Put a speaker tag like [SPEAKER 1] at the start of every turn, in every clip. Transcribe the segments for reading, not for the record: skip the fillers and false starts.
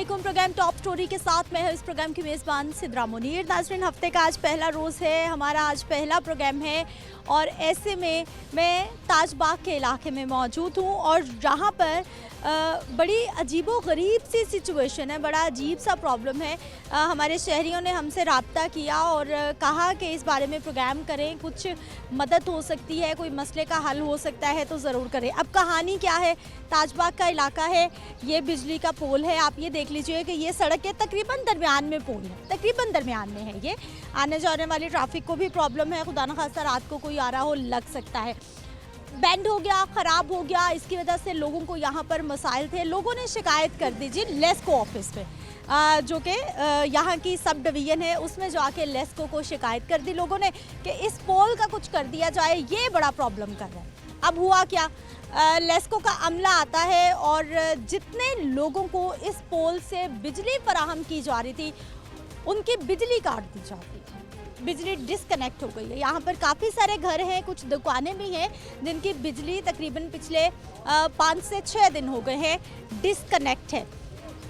[SPEAKER 1] वालेकुम। Programme top story के साथ मैं हूं इस प्रोग्राम की मेज़बान सिद्रा मुनीर। नाज़रीन, हफ्ते का आज पहला रोज़ है, हमारा आज पहला प्रोग्राम है और ऐसे में मैं ताजबाग के इलाके में मौजूद हूं और जहां पर बड़ी अजीबो-गरीब सी सिचुएशन है, बड़ा अजीब सा प्रॉब्लम है। हमारे शहरियों ने हमसे रब्ता किया और कहा कि इस बारे में प्रोग्राम करें, कुछ मदद हो सकती है, कोई मसले का हल हो सकता है तो ज़रूर करें। अब कहानी क्या है, ताजबाग का इलाका है, ये बिजली का पोल है। आप ये देख लीजिए कि ये सड़क के तकरीबन दरमियान में पोल है, तकरीबन दरमियान में है। ये आने जाने वाली ट्रैफिक को भी प्रॉब्लम है, खुदा न खास्ता रात को कोई आ रहा हो लग सकता है। बैंड हो गया, ख़राब हो गया, इसकी वजह से लोगों को यहाँ पर मसाइल थे। लोगों ने शिकायत कर दी जी लेस्को ऑफिस पे, जो कि यहाँ की सब डिवीज़न है, उसमें जाके लेस्को को शिकायत कर दी लोगों ने कि इस पोल का कुछ कर दिया जाए, ये बड़ा प्रॉब्लम कर रहा है। अब हुआ क्या, लेस्को का अमला आता है और जितने लोगों को इस पोल से बिजली फराहम की जा रही थी उनकी बिजली काट दी जाती है, बिजली डिसकनेक्ट हो गई है। यहाँ पर काफ़ी सारे घर हैं, कुछ दुकानें भी हैं जिनकी बिजली तकरीबन पिछले 5 से 6 दिन हो गए हैं डिसकनेक्ट है।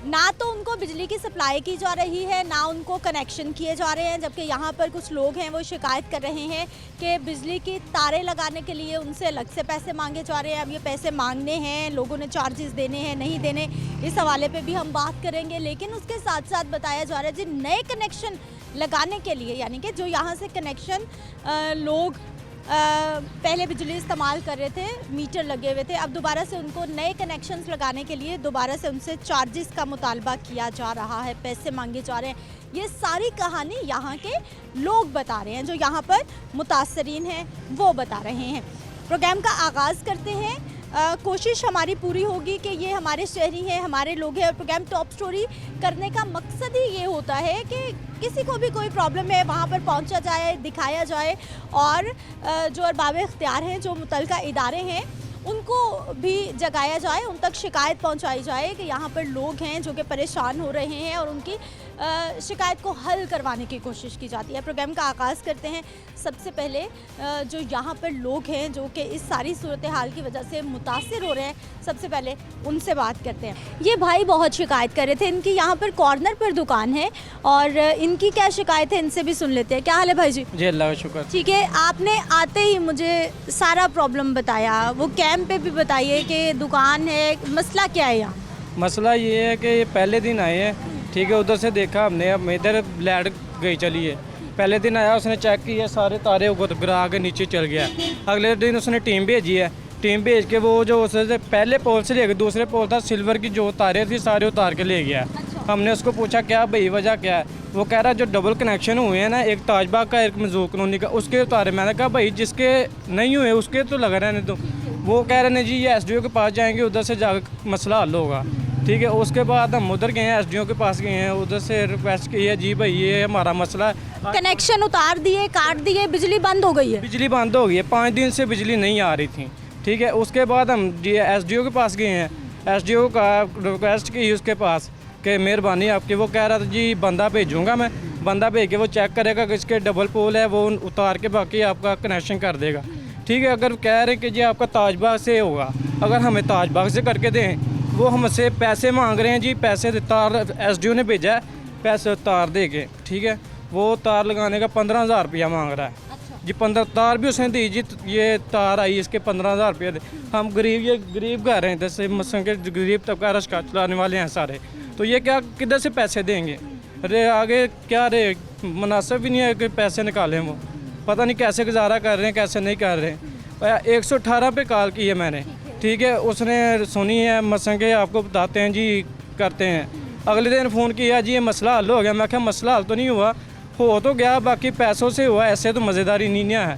[SPEAKER 1] ना तो उनको बिजली की सप्लाई की जा रही है, ना उनको कनेक्शन किए जा रहे हैं, जबकि यहाँ पर कुछ लोग हैं वो शिकायत कर रहे हैं कि बिजली की तारें लगाने के लिए उनसे अलग से पैसे मांगे जा रहे हैं। अब ये पैसे मांगने हैं, लोगों ने चार्जेस देने हैं, नहीं देने, इस हवाले पे भी हम बात करेंगे। लेकिन उसके साथ साथ बताया जा रहा है जी नए कनेक्शन लगाने के लिए, यानी कि जो यहाँ से कनेक्शन लोग पहले बिजली इस्तेमाल कर रहे थे, मीटर लगे हुए थे, अब दोबारा से उनको नए कनेक्शंस लगाने के लिए दोबारा से उनसे चार्जेस का मुतालबा किया जा रहा है, पैसे मांगे जा रहे हैं। ये सारी कहानी यहाँ के लोग बता रहे हैं, जो यहाँ पर मुतासरीन हैं वो बता रहे हैं। प्रोग्राम का आगाज़ करते हैं। कोशिश हमारी पूरी होगी कि ये हमारे शहरी हैं, हमारे लोग हैं और प्रोग्राम टॉप स्टोरी करने का मकसद ही ये होता है कि किसी को भी कोई प्रॉब्लम है वहाँ पर पहुँचा जाए, दिखाया जाए और जो अरबाब इख्तियार हैं, जो मुतल्लिका इदारे हैं, उनको भी जगाया जाए, उन तक शिकायत पहुंचाई जाए कि यहाँ पर लोग हैं जो कि परेशान हो रहे हैं और उनकी शिकायत को हल करवाने की कोशिश की जाती है। प्रोग्राम का आगाज़ करते हैं। सबसे पहले जो यहाँ पर लोग हैं जो कि इस सारी सूरत हाल की वजह से मुतासिर हो रहे हैं, सबसे पहले उनसे बात करते हैं। ये भाई बहुत शिकायत कर रहे थे, इनकी यहाँ पर कॉर्नर पर दुकान है और इनकी क्या शिकायत है, इनसे भी सुन लेते हैं। क्या हाल है भाई जी?
[SPEAKER 2] जी अल्लाह का शुक्र।
[SPEAKER 1] ठीक है, आपने आते ही मुझे सारा प्रॉब्लम बताया, वो कैंप पे भी बताइए कि दुकान है, मसला क्या है यहाँ?
[SPEAKER 2] मसला ये है कि ये पहले दिन आए हैं, ठीक है, उधर से देखा हमने, अब इधर लाइट गई चली है। पहले दिन आया, उसने चेक किया, सारे तारे गिरा के नीचे चल गया। अगले दिन उसने टीम भेजी है, टीम भेज के वो जो उससे पहले पोल से लेकर दूसरे पोल था, सिल्वर की जो तारे थी सारे उतार के ले गया। हमने उसको पूछा क्या भाई वजह क्या है, वो कह रहा जो डबल कनेक्शन हुए हैं ना, एक ताजबाग का एक मजदूर कॉलोनी का, उसके उतारे। मैंने कहा भाई जिसके नहीं हुए उसके तो लगा रहने दो। वो कह रहे हैं जी ये एसडीओ के पास जाएंगे, उधर से जाकर मसला हल होगा। ठीक है, उसके बाद हम उधर गए हैं, एसडीओ के पास गए हैं, उधर से रिक्वेस्ट की है जी भाई ये हमारा मसला है।
[SPEAKER 1] कनेक्शन उतार दिए, काट दिए, बिजली बंद हो गई है।
[SPEAKER 2] बिजली बंद हो गई है, 5 दिन से बिजली नहीं आ रही थी। ठीक है, उसके बाद हम जी एसडीओ के पास गए हैं, एसडीओ का रिक्वेस्ट की उसके पास कि मेहरबानी आपकी। वो कह रहा था जी बंदा भेजूँगा मैं, बंदा भेज के वो चेक करेगा कि इसके डबल पोल है, वो उतार के बाकी आपका कनेक्शन कर देगा। ठीक है, अगर कह रहे कि जी आपका ताजबाग से होगा, अगर हमें ताजबाग से करके दें, वो हमसे पैसे मांग रहे हैं जी। पैसे तार एसडीओ ने भेजा है, पैसे तार दे के, ठीक है, वो तार लगाने का 15,000 रुपया मांग रहा है। जी 15 तार भी उसने दी जी, ये तार आई इसके 15,000 रुपये दे। हम गरीब, ये गरीब घर हैं, जैसे मसलन के गरीब तबका रिक्शा चलाने वाले हैं सारे, तो ये क्या किधर से पैसे देंगे? अरे आगे क्या रे मुनासिब भी नहीं है कि पैसे निकालें, वो पता नहीं कैसे गुजारा कर रहे हैं, कैसे नहीं कर रहे हैं। 118 पे कॉल की है मैंने, ठीक है, उसने सुनी है, मसलन के आपको बताते हैं जी, करते हैं। अगले दिन फ़ोन किया जी ये मसला हल हो गया। मैं क्या मसला हल तो नहीं हुआ, हो तो गया, बाकी पैसों से हुआ, ऐसे तो मज़ेदारी नहीं है।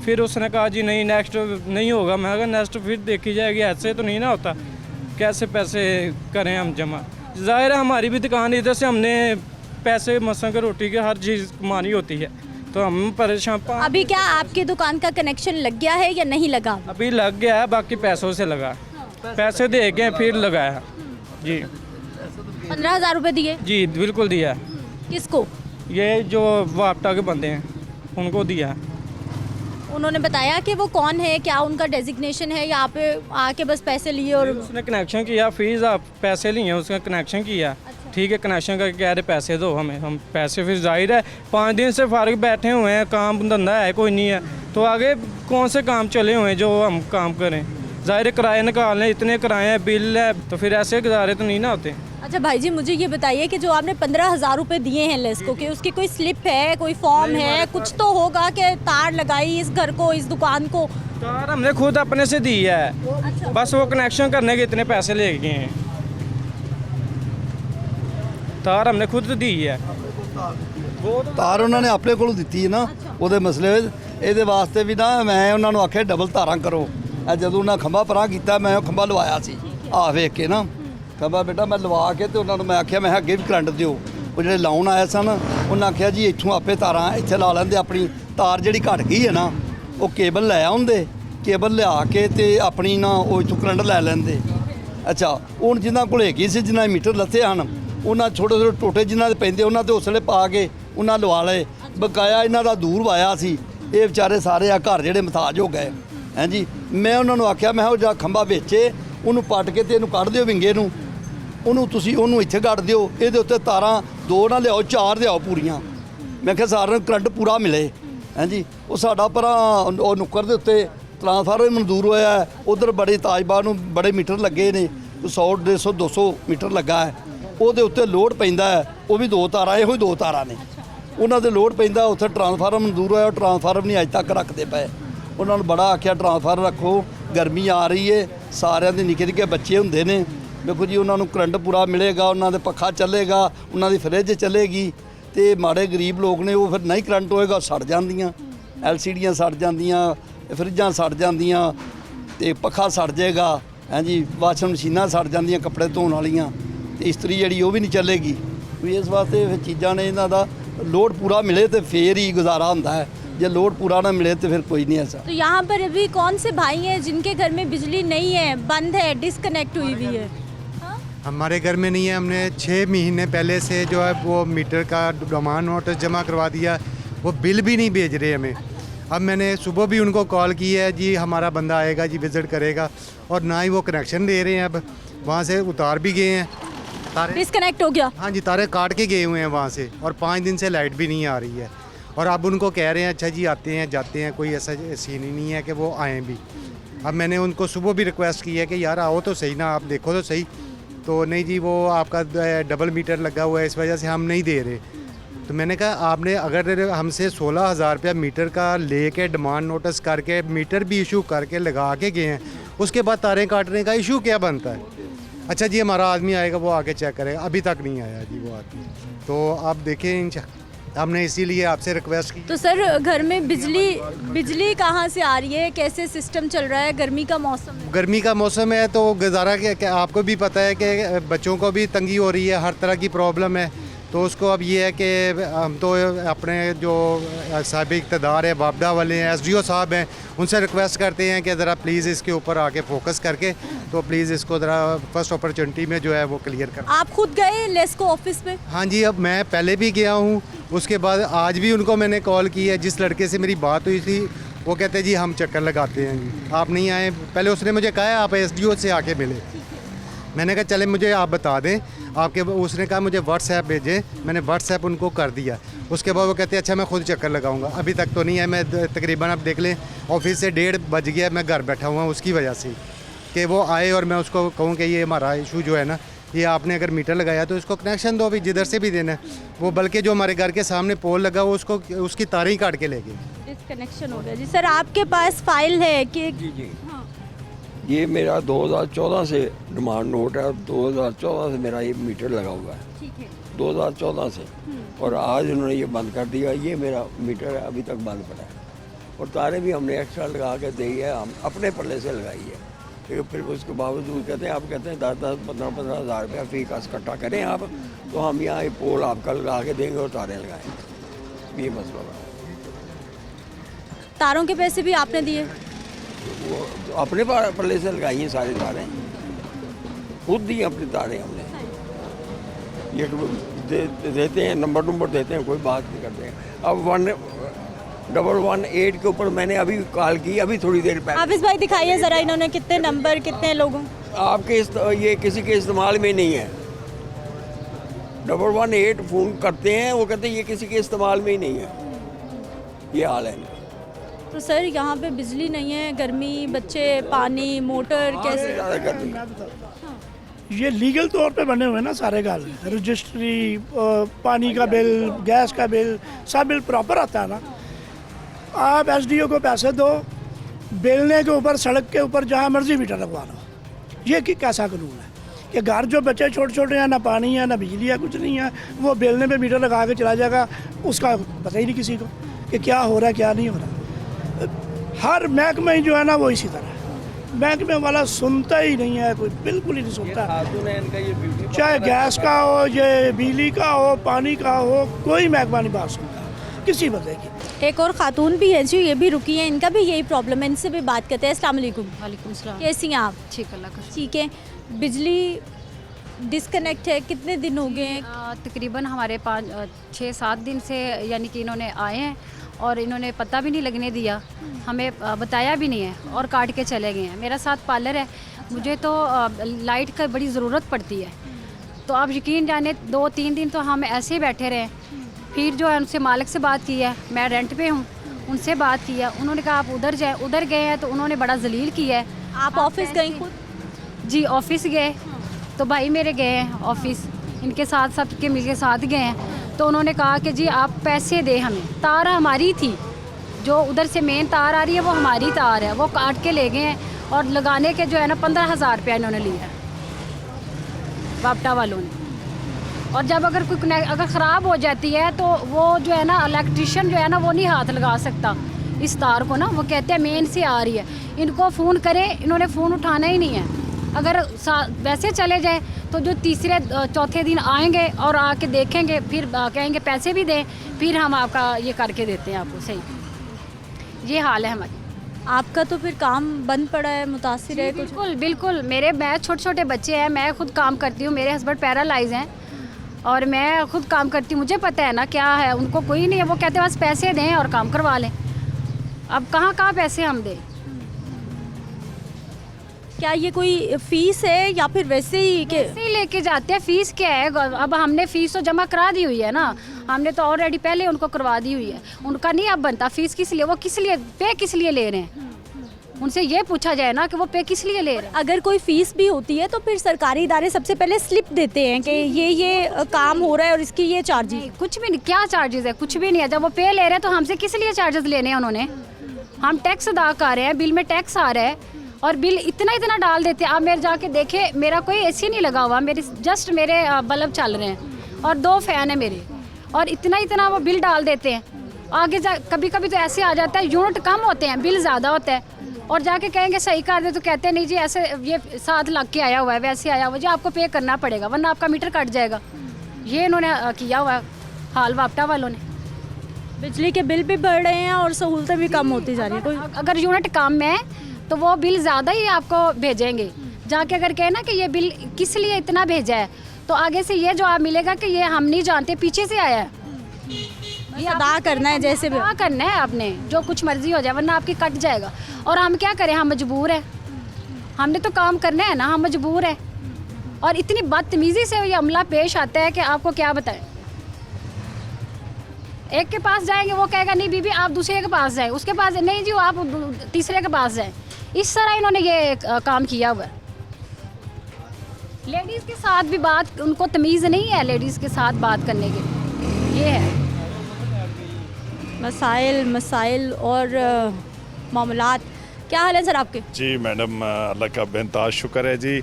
[SPEAKER 2] फिर उसने कहा जी नहीं नेक्स्ट नहीं होगा। मैं कहा नेक्स्ट फिर देखी जाएगी, ऐसे तो नहीं ना होता, कैसे पैसे करें हम जमा? ज़ाहिर है हमारी भी दुकान, इधर से हमने पैसे मसलन के रोटी की हर चीज़ कमानी होती है, तो हम परेशान।
[SPEAKER 1] अभी क्या आपकी दुकान का कनेक्शन लग गया है या नहीं लगा?
[SPEAKER 2] अभी लग गया है, बाकी पैसों से लगा, पैसे दे के फिर लगाया जी।
[SPEAKER 1] 15,000 रुपये दिए?
[SPEAKER 2] जी बिल्कुल दिया।
[SPEAKER 1] किसको?
[SPEAKER 2] ये जो वापटा के बंदे हैं उनको दिया।
[SPEAKER 1] उन्होंने बताया कि वो कौन है, क्या उनका डेजिग्नेशन है, यहाँ पे आके बस पैसे लिए? और
[SPEAKER 2] उसने कनेक्शन किया, फीस आप पैसे लिए, उसका कनेक्शन किया। ठीक है, कनेक्शन करके कह रहे पैसे दो हमें, हम पैसे, फिर जाहिर है 5 दिन से फारिग बैठे हुए हैं, काम धंधा है कोई नहीं है, तो आगे कौन से काम चले हुए हैं जो हम काम करें। ज़ाहिर है किराए निकालने, इतने किराए हैं, बिल है, तो फिर ऐसे गुजारे तो नहीं ना होते।
[SPEAKER 1] अच्छा भाई जी, मुझे ये बताइए कि जो आपने 15,000 रुपये दिए हैं लेस्को के, उसकी कोई स्लिप है, कोई फॉर्म है, कुछ तो होगा कि तार लगाई इस घर को, इस दुकान को?
[SPEAKER 2] तार हमने खुद अपने से दी है,
[SPEAKER 1] अच्छा।
[SPEAKER 2] बस वो कनेक्शन करने के इतने पैसे ले गए हैं, तार हमने खुद दी है।
[SPEAKER 3] ਤਾਰ ਉਹਨਾਂ ਨੇ ਆਪਣੇ ਕੋਲੋਂ ਦਿੱਤੀ ਹੈ ਨਾ, ਉਹਦੇ ਮਸਲੇ ਵਿੱਚ ਇਹਦੇ ਵਾਸਤੇ ਵੀ ਨਾ ਮੈਂ ਉਹਨਾਂ ਨੂੰ ਆਖਿਆ ਡਬਲ ਤਾਰਾਂ ਕਰੋ। ਇਹ ਜਦੋਂ ਉਹਨਾਂ ਖੰਭਾ ਪਰਾਂ ਕੀਤਾ, ਮੈਂ ਉਹ ਖੰਭਾ ਲਵਾਇਆ ਸੀ, ਆਹ ਵੇਖ ਕੇ ਨਾ ਖੰਭਾ ਬੇਟਾ ਮੈਂ ਲਵਾ ਕੇ, ਤੇ ਉਹਨਾਂ ਨੂੰ ਮੈਂ ਆਖਿਆ ਮੈਂ ਕਿਹਾ ਅੱਗੇ ਵੀ ਕਰੰਟ ਦਿਓ। ਉਹ ਜਿਹੜੇ ਲਾਉਣ ਆਏ ਸਨ ਉਹਨਾਂ ਆਖਿਆ ਜੀ ਇੱਥੋਂ ਆਪੇ ਤਾਰਾਂ ਇੱਥੇ ਲਾ ਲੈਂਦੇ, ਆਪਣੀ ਤਾਰ ਜਿਹੜੀ ਘਟ ਗਈ ਹੈ ਨਾ ਉਹ ਕੇਬਲ ਲੈ ਆਉਂਦੇ, ਕੇਬਲ ਲਿਆ ਕੇ ਤੇ ਆਪਣੀ ਨਾ ਉਹ ਇੱਥੋਂ ਕਰੰਟ ਲੈ ਲੈਂਦੇ। ਅੱਛਾ, ਹੁਣ ਜਿਨ੍ਹਾਂ ਕੋਲ ਹੈਗੀ ਸੀ, ਜਿਨ੍ਹਾਂ ਦੇ ਮੀਟਰ ਲੱਥੇ ਹਨ, ਉਹਨਾਂ ਛੋਟੇ ਛੋਟੇ ਟੋਟੇ ਜਿਨ੍ਹਾਂ ਦੇ ਪੈਂਦੇ ਉਹਨਾਂ ਤੇ ਹੌਸਲੇ ਪਾ ਕੇ ਉਹਨਾਂ ਲਵਾ ਲਏ। ਬਕਾਇਆ ਇਹਨਾਂ ਦਾ ਦੂਰ ਵਾਇਆ ਸੀ, ਇਹ ਵਿਚਾਰੇ ਸਾਰੇ ਆ ਘਰ ਜਿਹੜੇ ਮਹਤਾਜ ਹੋ ਗਏ। ਹਾਂਜੀ, ਮੈਂ ਉਹਨਾਂ ਨੂੰ ਆਖਿਆ ਮੈਂ ਕਿਹਾ ਉਹ ਜਿਹੜਾ ਖੰਭਾ ਵੇਚੇ ਉਹਨੂੰ ਪੱਟ ਕੇ ਤੇ ਇਹਨੂੰ ਕੱਢ ਦਿਓ ਵਿੰਗੇ ਨੂੰ, ਉਹਨੂੰ ਤੁਸੀਂ ਉਹਨੂੰ ਇੱਥੇ ਕੱਢ ਦਿਓ, ਇਹਦੇ ਉੱਤੇ ਤਾਰਾਂ 2 ਨਾ ਲਿਆਓ, 4 ਲਿਆਓ ਪੂਰੀਆਂ। ਮੈਂ ਕਿਹਾ ਸਾਰਿਆਂ ਨੂੰ ਕਰੰਟ ਪੂਰਾ ਮਿਲੇ। ਹਾਂਜੀ, ਉਹ ਸਾਡਾ ਪਰਾਂ ਉਹ ਨੁੱਕਰ ਦੇ ਉੱਤੇ ਟਰਾਂਸਫਾਰਮਰ ਮਨਜ਼ੂਰ ਹੋਇਆ, ਉਧਰ ਬੜੇ ਤਾਜਬਾਗ ਨੂੰ ਬੜੇ ਮੀਟਰ ਲੱਗੇ ਨੇ, 100 150 200 ਮੀਟਰ ਲੱਗਾ ਹੈ, ਉਹਦੇ ਉੱਤੇ ਲੋਡ ਪੈਂਦਾ ਹੈ, ਉਹ ਵੀ 2 ਤਾਰਾਂ, ਇਹੋ ਹੀ 2 ਤਾਰਾਂ ਨੇ, ਉਹਨਾਂ ਦੇ ਲੋਡ ਪੈਂਦਾ। ਉੱਥੇ ਟਰਾਂਸਫਾਰਮਰ ਮਨਜ਼ੂਰ ਹੋਇਆ, ਉਹ ਟਰਾਂਸਫਾਰਮਰ ਨਹੀਂ ਅੱਜ ਤੱਕ ਰੱਖਦੇ ਪਏ। ਉਹਨਾਂ ਨੂੰ ਬੜਾ ਆਖਿਆ ਟਰਾਂਸਫਾਰਮਰ ਰੱਖੋ, ਗਰਮੀ ਆ ਰਹੀ ਹੈ, ਸਾਰਿਆਂ ਦੇ ਨਿੱਕੇ ਨਿੱਕੇ ਬੱਚੇ ਹੁੰਦੇ ਨੇ, ਦੇਖੋ ਜੀ ਉਹਨਾਂ ਨੂੰ ਕਰੰਟ ਪੂਰਾ ਮਿਲੇਗਾ, ਉਹਨਾਂ ਦੇ ਪੱਖਾ ਚੱਲੇਗਾ, ਉਹਨਾਂ ਦੀ ਫਰਿੱਜ ਚੱਲੇਗੀ, ਤੇ ਮਾੜੇ ਗਰੀਬ ਲੋਕ ਨੇ ਉਹ ਫਿਰ ਨਹੀਂ ਕਰੰਟ ਹੋਏਗਾ, ਸੜ ਜਾਂਦੀਆਂ, LCDਆਂ ਸੜ ਜਾਂਦੀਆਂ, ਫਰਿੱਜਾਂ ਸੜ ਜਾਂਦੀਆਂ, ਤੇ ਪੱਖਾ ਸੜ ਜਾਏਗਾ। ਹਾਂਜੀ, ਵਾਸ਼ਿੰਗ ਮਸ਼ੀਨਾਂ ਸੜ ਜਾਂਦੀਆਂ ਕੱਪੜੇ ਧੋਣ ਵਾਲੀਆਂ, ਤੇ ਇਸਤਰੀ ਜਿਹੜੀ ਉਹ ਵੀ ਨਹੀਂ ਚੱਲੇਗੀ। ਵੀ ਇਸ ਵਾਸਤੇ ਫਿਰ ਚੀਜ਼ਾਂ ਨੇ, ਇਹਨਾਂ ਦਾ ਲੋਡ पूरा मिले तो फिर ही गुजारा होता है, जब लोड पूरा ना मिले तो फिर कोई नहीं ऐसा।
[SPEAKER 1] तो यहाँ पर अभी कौन से भाई हैं जिनके घर में बिजली नहीं है, बंद है, डिस्कनेक्ट हुई हुई है?
[SPEAKER 4] हमारे घर में नहीं है, हमने 6 महीने पहले से जो है वो मीटर का डिमांड नोटिस जमा करवा दिया, वो बिल भी नहीं भेज रहे हमें। अब मैंने सुबह भी उनको कॉल की है जी, हमारा बंदा आएगा जी, विज़िट करेगा, और ना ही वो कनेक्शन दे रहे हैं। अब वहाँ से उतार भी गए हैं, तारे
[SPEAKER 1] डिस्कनेक्ट हो गया।
[SPEAKER 4] हाँ जी, तारे काट के गए हुए हैं वहाँ से, और 5 दिन से लाइट भी नहीं आ रही है। और अब उनको कह रहे हैं अच्छा जी आते हैं जाते हैं, कोई ऐसा सीन ही नहीं है कि वो आएँ भी। अब मैंने उनको सुबह भी रिक्वेस्ट की है कि यार आओ तो सही ना, आप देखो तो सही, तो नहीं जी वो आपका डबल मीटर लगा हुआ है, इस वजह से हम नहीं दे रहे। तो मैंने कहा आपने अगर हमसे 16,000 रुपया मीटर का लेके डिमांड नोटिस करके मीटर भी इशू करके लगा के गए हैं, उसके बाद तारें काटने का इशू क्या बनता है? अच्छा जी हमारा आदमी आएगा वो आके चेक करेगा, अभी तक नहीं आया जी वो आदमी। तो आप देखें, हमने इसीलिए आपसे रिक्वेस्ट की।
[SPEAKER 1] तो सर घर में बिजली कहाँ से आ रही है, कैसे सिस्टम चल रहा है? गर्मी का मौसम है,
[SPEAKER 4] गर्मी का मौसम है तो गुजारा क्या आपको भी पता है कि बच्चों को भी तंगी हो रही है, हर तरह की प्रॉब्लम है। तो उसको अब ये है कि हम तो अपने जो साहिब इक़्तिदार है, वापडा वाले हैं, SDO साहब हैं, उनसे रिक्वेस्ट करते हैं कि ज़रा प्लीज़ इसके ऊपर आके फोकस करके तो प्लीज़ इसको ज़रा फर्स्ट अपॉर्चुनिटी में जो है वो क्लियर कर।
[SPEAKER 1] आप खुद गए लेस्को ऑफिस में?
[SPEAKER 4] हाँ जी, अब मैं पहले भी गया हूँ, उसके बाद आज भी उनको मैंने कॉल की है। जिस लड़के से मेरी बात हुई थी वो कहते जी हम चक्कर लगाते हैं जी, आप नहीं आए। पहले उसने मुझे कहा है आप SDO से आके मिले, मैंने कहा चले मुझे आप बता दें आपके, उसने कहा मुझे व्हाट्सएप भेजें, मैंने व्हाट्सएप उनको कर दिया। उसके बाद वो कहते हैं अच्छा मैं खुद चक्कर लगाऊंगा, अभी तक तो नहीं है। मैं तकरीबन अब देख लें ऑफिस से 1:30 बज गया, मैं घर बैठा हुआ उसकी वजह से कि वो आए और मैं उसको कहूँ कि ये हमारा इशू जो है ना, ये आपने अगर मीटर लगाया तो इसको कनेक्शन दो, भी जिधर से भी देना है। वो बल्कि जो हमारे घर के सामने पोल लगा वो उसको उसकी तारें ही काट के ले गए।
[SPEAKER 1] डिस्कनेक्शन हो गया जी। सर आपके पास फाइल है कि?
[SPEAKER 5] जी ये मेरा 2014 से डिमांड नोट है, 2014 से मेरा ये मीटर लगा हुआ है,
[SPEAKER 1] ठीक है,
[SPEAKER 5] 2014 से, और आज उन्होंने ये बंद कर दिया। ये मेरा मीटर अभी तक बंद पड़ा है, और तारें भी हमने एक्स्ट्रा लगा के दी है, हम अपने पल्ले से लगाई है। फिर उसके बावजूद कहते हैं, आप कहते हैं 10-10, 15-15 हज़ार रुपया फी का इकट्ठा करें आप, तो हम यहाँ ये पोल आपका लगा के देंगे और तारें लगाएंगे। ये मसला है।
[SPEAKER 1] तारों के पैसे भी आपने दिए?
[SPEAKER 5] वो अपने पल्ले से लगाई हैं सारी तारें, खुद दी अपनी तारें हमने। ये देते हैं नंबर देते हैं, कोई बात नहीं करते हैं। अब 1118 के ऊपर मैंने अभी कॉल की, अभी थोड़ी देर पहले।
[SPEAKER 1] हाफिज भाई दिखाइए ज़रा, इन्होंने कितने नंबर कितने लोगों?
[SPEAKER 5] आपके ये किसी के इस्तेमाल में नहीं है, 118 फ़ोन करते हैं, वो कहते हैं ये किसी के इस्तेमाल में ही नहीं है। ये हाल है इनका।
[SPEAKER 1] तो सर यहाँ पे बिजली नहीं है, गर्मी, बच्चे, पानी, मोटर, कैसे?
[SPEAKER 5] ज़्यादा गर्मी।
[SPEAKER 6] ये लीगल तौर पे बने हुए हैं ना सारे गाल, रजिस्ट्री, पानी का बिल, गैस का बिल, सब बिल प्रॉपर आता है ना। आप एसडीओ को पैसे दो, बेलने के ऊपर, सड़क के ऊपर जहाँ मर्जी मीटर लगवा लो। ये कैसा कानून है कि घर जो बच्चे छोटे छोटे हैं, ना पानी है ना बिजली है, कुछ नहीं है, वो बेलने पे मीटर लगा के चला जाएगा, उसका पता ही नहीं किसी को कि क्या हो रहा है क्या नहीं हो रहा। हर महकमा ही जो है ना वो इसी तरह है, महकमे वाला सुनता ही नहीं है, कोई बिल्कुल ही नहीं सुनता। चाहे गैस का हो, ये बिजली का हो, पानी का हो, कोई महकमा नहीं बात सुनता किसी बंदे की।
[SPEAKER 1] एक और खातून भी है जी, ये भी रुकी है, इनका भी यही प्रॉब्लम है, इनसे भी बात करते हैं। अस्सलाम वालेकुम।
[SPEAKER 7] वालेकुम सलाम।
[SPEAKER 1] कैसी हैं आप?
[SPEAKER 7] ठीक अल्लाह का।
[SPEAKER 1] ठीक है। बिजली डिस्कनेक्ट है, कितने दिन हो गए हैं?
[SPEAKER 7] तकरीबन हमारे 6-7 दिन से यानी कि इन्होंने आए हैं और इन्होंने पता भी नहीं लगने दिया, हमें बताया भी नहीं है और काट के चले गए हैं। मेरा साथ पार्लर है, मुझे तो लाइट का बड़ी ज़रूरत पड़ती है। तो आप यकीन जाने 2-3 दिन तो हम ऐसे ही बैठे रहे। फिर जो है उनसे मालिक से बात की है, मैं रेंट पे हूँ, उनसे बात की है, उन्होंने कहा आप उधर जाएँ। उधर गए हैं तो उन्होंने बड़ा जलील किया है।
[SPEAKER 1] आप ऑफिस गई खुद?
[SPEAKER 7] जी ऑफिस गए तो भाई मेरे गए हैं ऑफिस, इनके साथ सबके मिल के साथ गए हैं। तो उन्होंने कहा कि जी आप पैसे दें हमें, तार हमारी थी, जो उधर से मेन तार आ रही है वो हमारी तार है, वो काट के ले गए हैं और लगाने के जो है ना 15,000 रुपया इन्होंने लिया वापटा वालों ने। और जब अगर कोई अगर ख़राब हो जाती है तो वो जो है ना इलेक्ट्रिशियन जो है ना वो नहीं हाथ लगा सकता इस तार को ना, वो कहते हैं मेन से आ रही है। इनको फ़ोन करें, इन्होंने फ़ोन उठाना ही नहीं है। अगर वैसे चले जाए तो जो तीसरे चौथे दिन आएंगे और आके देखेंगे, फिर कहेंगे पैसे भी दें, फिर हम आपका ये करके देते हैं आपको। सही ये हाल है हमारी।
[SPEAKER 1] आपका तो फिर काम बंद पड़ा है, मुतासिर है कुछ?
[SPEAKER 7] बिल्कुल बिल्कुल। मैं छोटे छोटे बच्चे हैं, मैं खुद काम करती हूँ, मेरे हस्बैंड पैरालाइज हैं और मैं खुद काम करती हूँ। मुझे पता है ना क्या है, उनको कोई नहीं है, वो कहते हैं बस पैसे दें और काम करवा लें। अब कहाँ पैसे हम दें?
[SPEAKER 1] क्या ये कोई फीस है या फिर वैसे ही के?
[SPEAKER 7] वैसे ही लेके जाते हैं। फीस क्या है? अब हमने फीस तो जमा करा दी हुई है ना, हमने तो ऑलरेडी पहले उनको करवा दी हुई है। उनका नहीं अब बनता फीस किस लिए, वो किस लिए पे किस लिए ले रहे हैं, उनसे ये पूछा जाए ना कि वो पे किस लिए ले रहे हैं।
[SPEAKER 1] अगर कोई फीस भी होती है तो फिर सरकारी इदारे सबसे पहले स्लिप देते हैं कि ये काम हो रहा है और इसकी ये चार्जेस।
[SPEAKER 7] कुछ भी नहीं, क्या चार्जेस है? कुछ भी नहीं है। जब वो पे ले रहे हैं तो हमसे किस लिए चार्जेस लेने हैं उन्होंने? हम टैक्स अदा कर रहे हैं, बिल में टैक्स आ रहा है और बिल इतना डाल देते हैं। आप मेरे जाके देखे, मेरा कोई एसी नहीं लगा हुआ, मेरे बल्ब चल रहे हैं और 2 फैन है मेरे, और इतना वो बिल डाल देते हैं। आगे कभी कभी तो ऐसे आ जाता है यूनिट कम होते हैं, बिल ज़्यादा होता है, और जाके कहेंगे सही कर दे तो कहते हैं नहीं जी ऐसे ये 7 लाख के आया हुआ है, वैसे आया हुआ है जी, आपको पे करना पड़ेगा वरना आपका मीटर कट जाएगा। ये इन्होंने किया हुआ है हाल वापटा वालों ने।
[SPEAKER 1] बिजली के बिल भी बढ़ रहे हैं और सहूलतें भी कम होती जा रही है।
[SPEAKER 7] अगर यूनिट कम है तो वो बिल ज़्यादा ही आपको भेजेंगे। जाके अगर कहे ना कि ये बिल किस लिए इतना भेजा है, तो आगे से ये जवाब मिलेगा कि ये हम नहीं जानते, पीछे से आया है।
[SPEAKER 1] ये अदा करना है, जैसे भी
[SPEAKER 7] अदा करना है आपने, जो कुछ मर्जी हो जाए, वरना आपकी कट जाएगा। और हम क्या करें, हम मजबूर हैं, हमने तो काम करना है ना, हम मजबूर हैं। और इतनी बदतमीज़ी से ये अमला पेश आता है कि आपको क्या बताएं। एक के पास जाएंगे वो कहेगा नहीं बीबी आप दूसरे के पास जाएं, उसके पास नहीं जी आप तीसरे के पास जाएं। इस तरह इन्होंने ये काम किया हुआ है। लेडीज़ के साथ भी बात, उनको तमीज़ नहीं है लेडीज़ के साथ बात करने के। ये है
[SPEAKER 1] मसाइल और मामलात। क्या हाल है सर आपके?
[SPEAKER 8] जी मैडम, अल्लाह का बेनताज शुक्र है जी।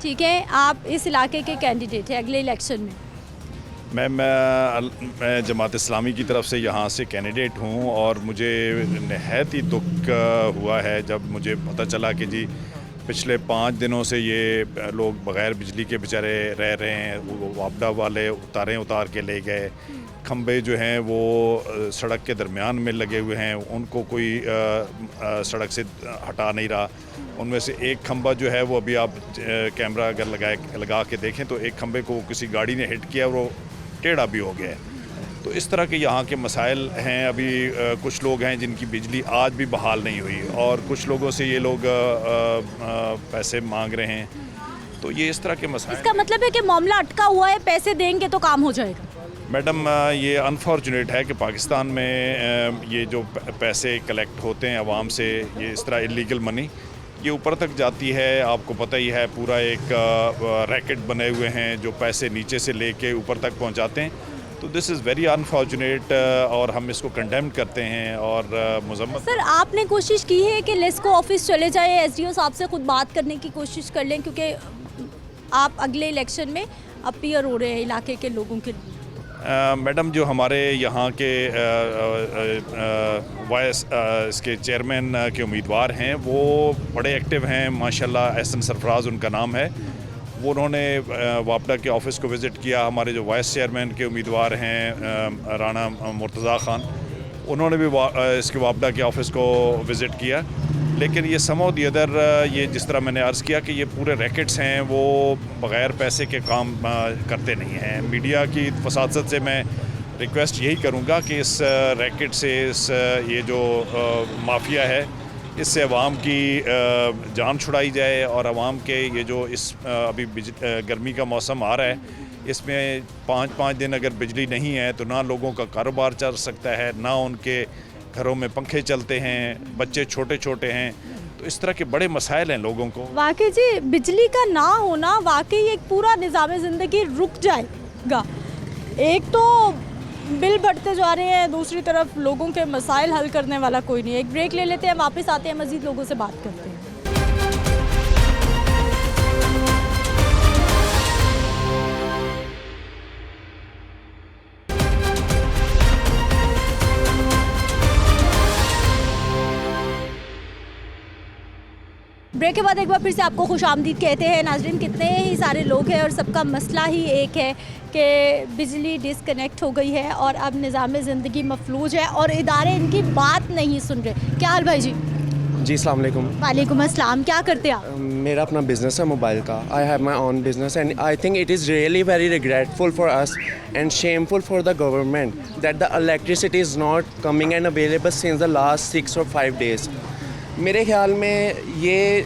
[SPEAKER 1] ठीक है, आप इस इलाके के कैंडिडेट हैं अगले इलेक्शन में।
[SPEAKER 8] मैं जमात इस्लामी की तरफ से यहाँ से कैंडिडेट हूँ और मुझे नहायत ही दुख हुआ है जब मुझे पता चला कि जी पिछले 5 दिनों से ये लोग बग़ैर बिजली के बेचारे रह रहे हैं। वो वापडा वाले तारें उतार के ले गए, खंबे जो हैं वो सड़क के दरमियान में लगे हुए हैं, उनको कोई सड़क से हटा नहीं रहा। उनमें से एक खंबा जो है वो अभी आप कैमरा अगर लगा के देखें तो एक खंबे को किसी गाड़ी ने हिट किया और वो टेढ़ा भी हो गया है। तो इस तरह के यहाँ के मसाइल हैं। अभी कुछ लोग हैं जिनकी बिजली आज भी बहाल नहीं हुई और कुछ लोगों से ये लोग पैसे मांग रहे हैं। तो ये इस तरह के मसाइल।
[SPEAKER 1] इसका मतलब है कि मामला अटका हुआ है, पैसे देंगे तो काम हो जाएगा।
[SPEAKER 8] मैडम ये अनफॉर्चुनेट है कि पाकिस्तान में ये जो पैसे कलेक्ट होते हैं आवाम से, ये इस तरह इलीगल मनी ये ऊपर तक जाती है। आपको पता ही है पूरा एक रैकेट बने हुए हैं जो पैसे नीचे से लेके ऊपर तक पहुंचाते हैं। तो दिस इज़ वेरी अनफॉर्चुनेट और हम इसको कंडेम करते हैं और मजम्मत।
[SPEAKER 1] सर आपने कोशिश की है कि लेस्को ऑफिस चले जाए, एसडीओ साहब से खुद बात करने की कोशिश कर लें, क्योंकि आप अगले इलेक्शन में अपीयर हो रहे हैं इलाके के लोगों के लिए।
[SPEAKER 8] मैडम जो हमारे यहाँ के वाइस इसके चेयरमैन के उम्मीदवार हैं वो बड़े एक्टिव हैं माशाल्लाह। एहसन सरफराज उनका नाम है। वो उन्होंने वापडा के ऑफ़िस को विज़िट किया। हमारे जो वाइस चेयरमैन के उम्मीदवार हैं राना मुर्तज़ा ख़ान, उन्होंने भी इसके वापडा के ऑफ़िस को विज़िट किया। लेकिन ये सम ऑफ दी अदर, ये जिस तरह मैंने अर्ज़ किया कि ये पूरे रैकेट्स हैं वो बग़ैर पैसे के काम करते नहीं हैं। मीडिया की फसादत से मैं रिक्वेस्ट यही करूँगा कि इस रैकेट से ये जो माफिया है इससे अवाम की जान छुड़ाई जाए और अवाम के ये जो इस अभी गर्मी का मौसम आ रहा है, इसमें 5-5 दिन अगर बिजली नहीं है तो ना लोगों का कारोबार चल सकता है, ना उनके घरों में पंखे चलते हैं, बच्चे छोटे छोटे हैं। तो इस तरह के बड़े मसाइल हैं लोगों को।
[SPEAKER 1] वाकई जी बिजली का ना होना वाकई एक पूरा निज़ाम ज़िंदगी रुक जाएगा। एक तो बिल बढ़ते जा रहे हैं, दूसरी तरफ लोगों के मसाइल हल करने वाला कोई नहीं है। एक ब्रेक ले लेते हैं, वापस आते हैं, मज़ीद लोगों से बात करते हैं। ब्रेक के बाद एक बार फिर से आपको खुशामदीद कहते हैं। नाजरीन कितने ही सारे लोग हैं और सबका मसला ही एक है कि बिजली डिसकनेक्ट हो गई है और अब निज़ाम ज़िंदगी मफलूज है और इदारे इनकी बात नहीं सुन रहे। क्या हाल भाई जी?
[SPEAKER 9] जी अस्सलाम वालेकुम।
[SPEAKER 1] वालेकुम अस्सलाम। क्या करते हैं आप?
[SPEAKER 9] मेरा अपना बिजनेस है मोबाइल का। I have my own business and I think it is really very regretful for us and shameful for the government that the electricity is not coming and available since the last 6 और 5 days. मेरे ख्याल में ये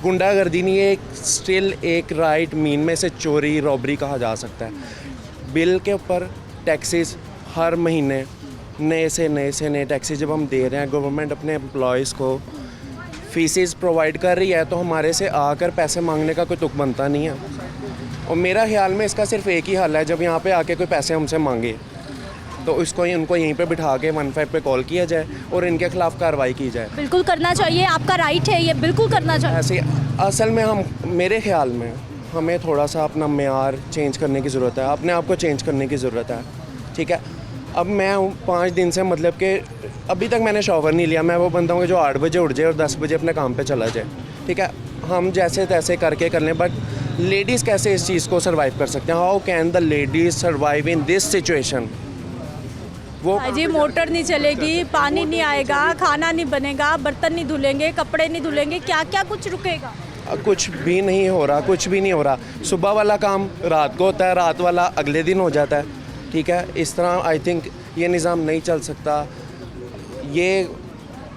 [SPEAKER 9] गुंडागर्दी नहीं है, still एक right mean में से चोरी रॉबरी कहा जा सकता है। बिल के ऊपर टैक्सेस हर महीने नए टैक्सेस जब हम दे रहे हैं, गवर्नमेंट अपने एम्प्लॉयज़ को फीसेस प्रोवाइड कर रही है तो हमारे से आकर पैसे मांगने का कोई तुक बनता नहीं है। और मेरा ख्याल में इसका सिर्फ एक ही हल है, जब यहाँ पे आके कोई पैसे हमसे मांगे तो उनको यहीं पे बिठा के 15 पे कॉल किया जाए और इनके खिलाफ कार्रवाई की जाए।
[SPEAKER 1] बिल्कुल करना चाहिए, आपका राइट है, ये बिल्कुल करना चाहिए।
[SPEAKER 9] ऐसे असल में मेरे ख्याल में हमें थोड़ा सा अपना मेयार चेंज करने की ज़रूरत है, अपने आप को चेंज करने की ज़रूरत है। ठीक है, अब मैं हूँ 5 दिन से, मतलब कि अभी तक मैंने शॉवर नहीं लिया। मैं वो बंदा हूँ जो 8 बजे उठ जाए और 10 बजे अपने काम पे चला जाए। ठीक है, हम जैसे तैसे करके कर लें, बट लेडीज़ कैसे इस चीज़ को सर्वाइव कर सकते हैं? How can the ladies survive in this situation? वो
[SPEAKER 1] जी मोटर नहीं चलेगी, पानी नहीं आएगा, खाना नहीं बनेगा, बर्तन नहीं धुलेंगे, कपड़े नहीं धुलेंगे, क्या क्या कुछ रुकेगा?
[SPEAKER 9] कुछ भी नहीं हो रहा, कुछ भी नहीं हो रहा। सुबह वाला काम रात को होता है, रात वाला अगले दिन हो जाता है। ठीक है, इस तरह आई थिंक ये निज़ाम नहीं चल सकता। ये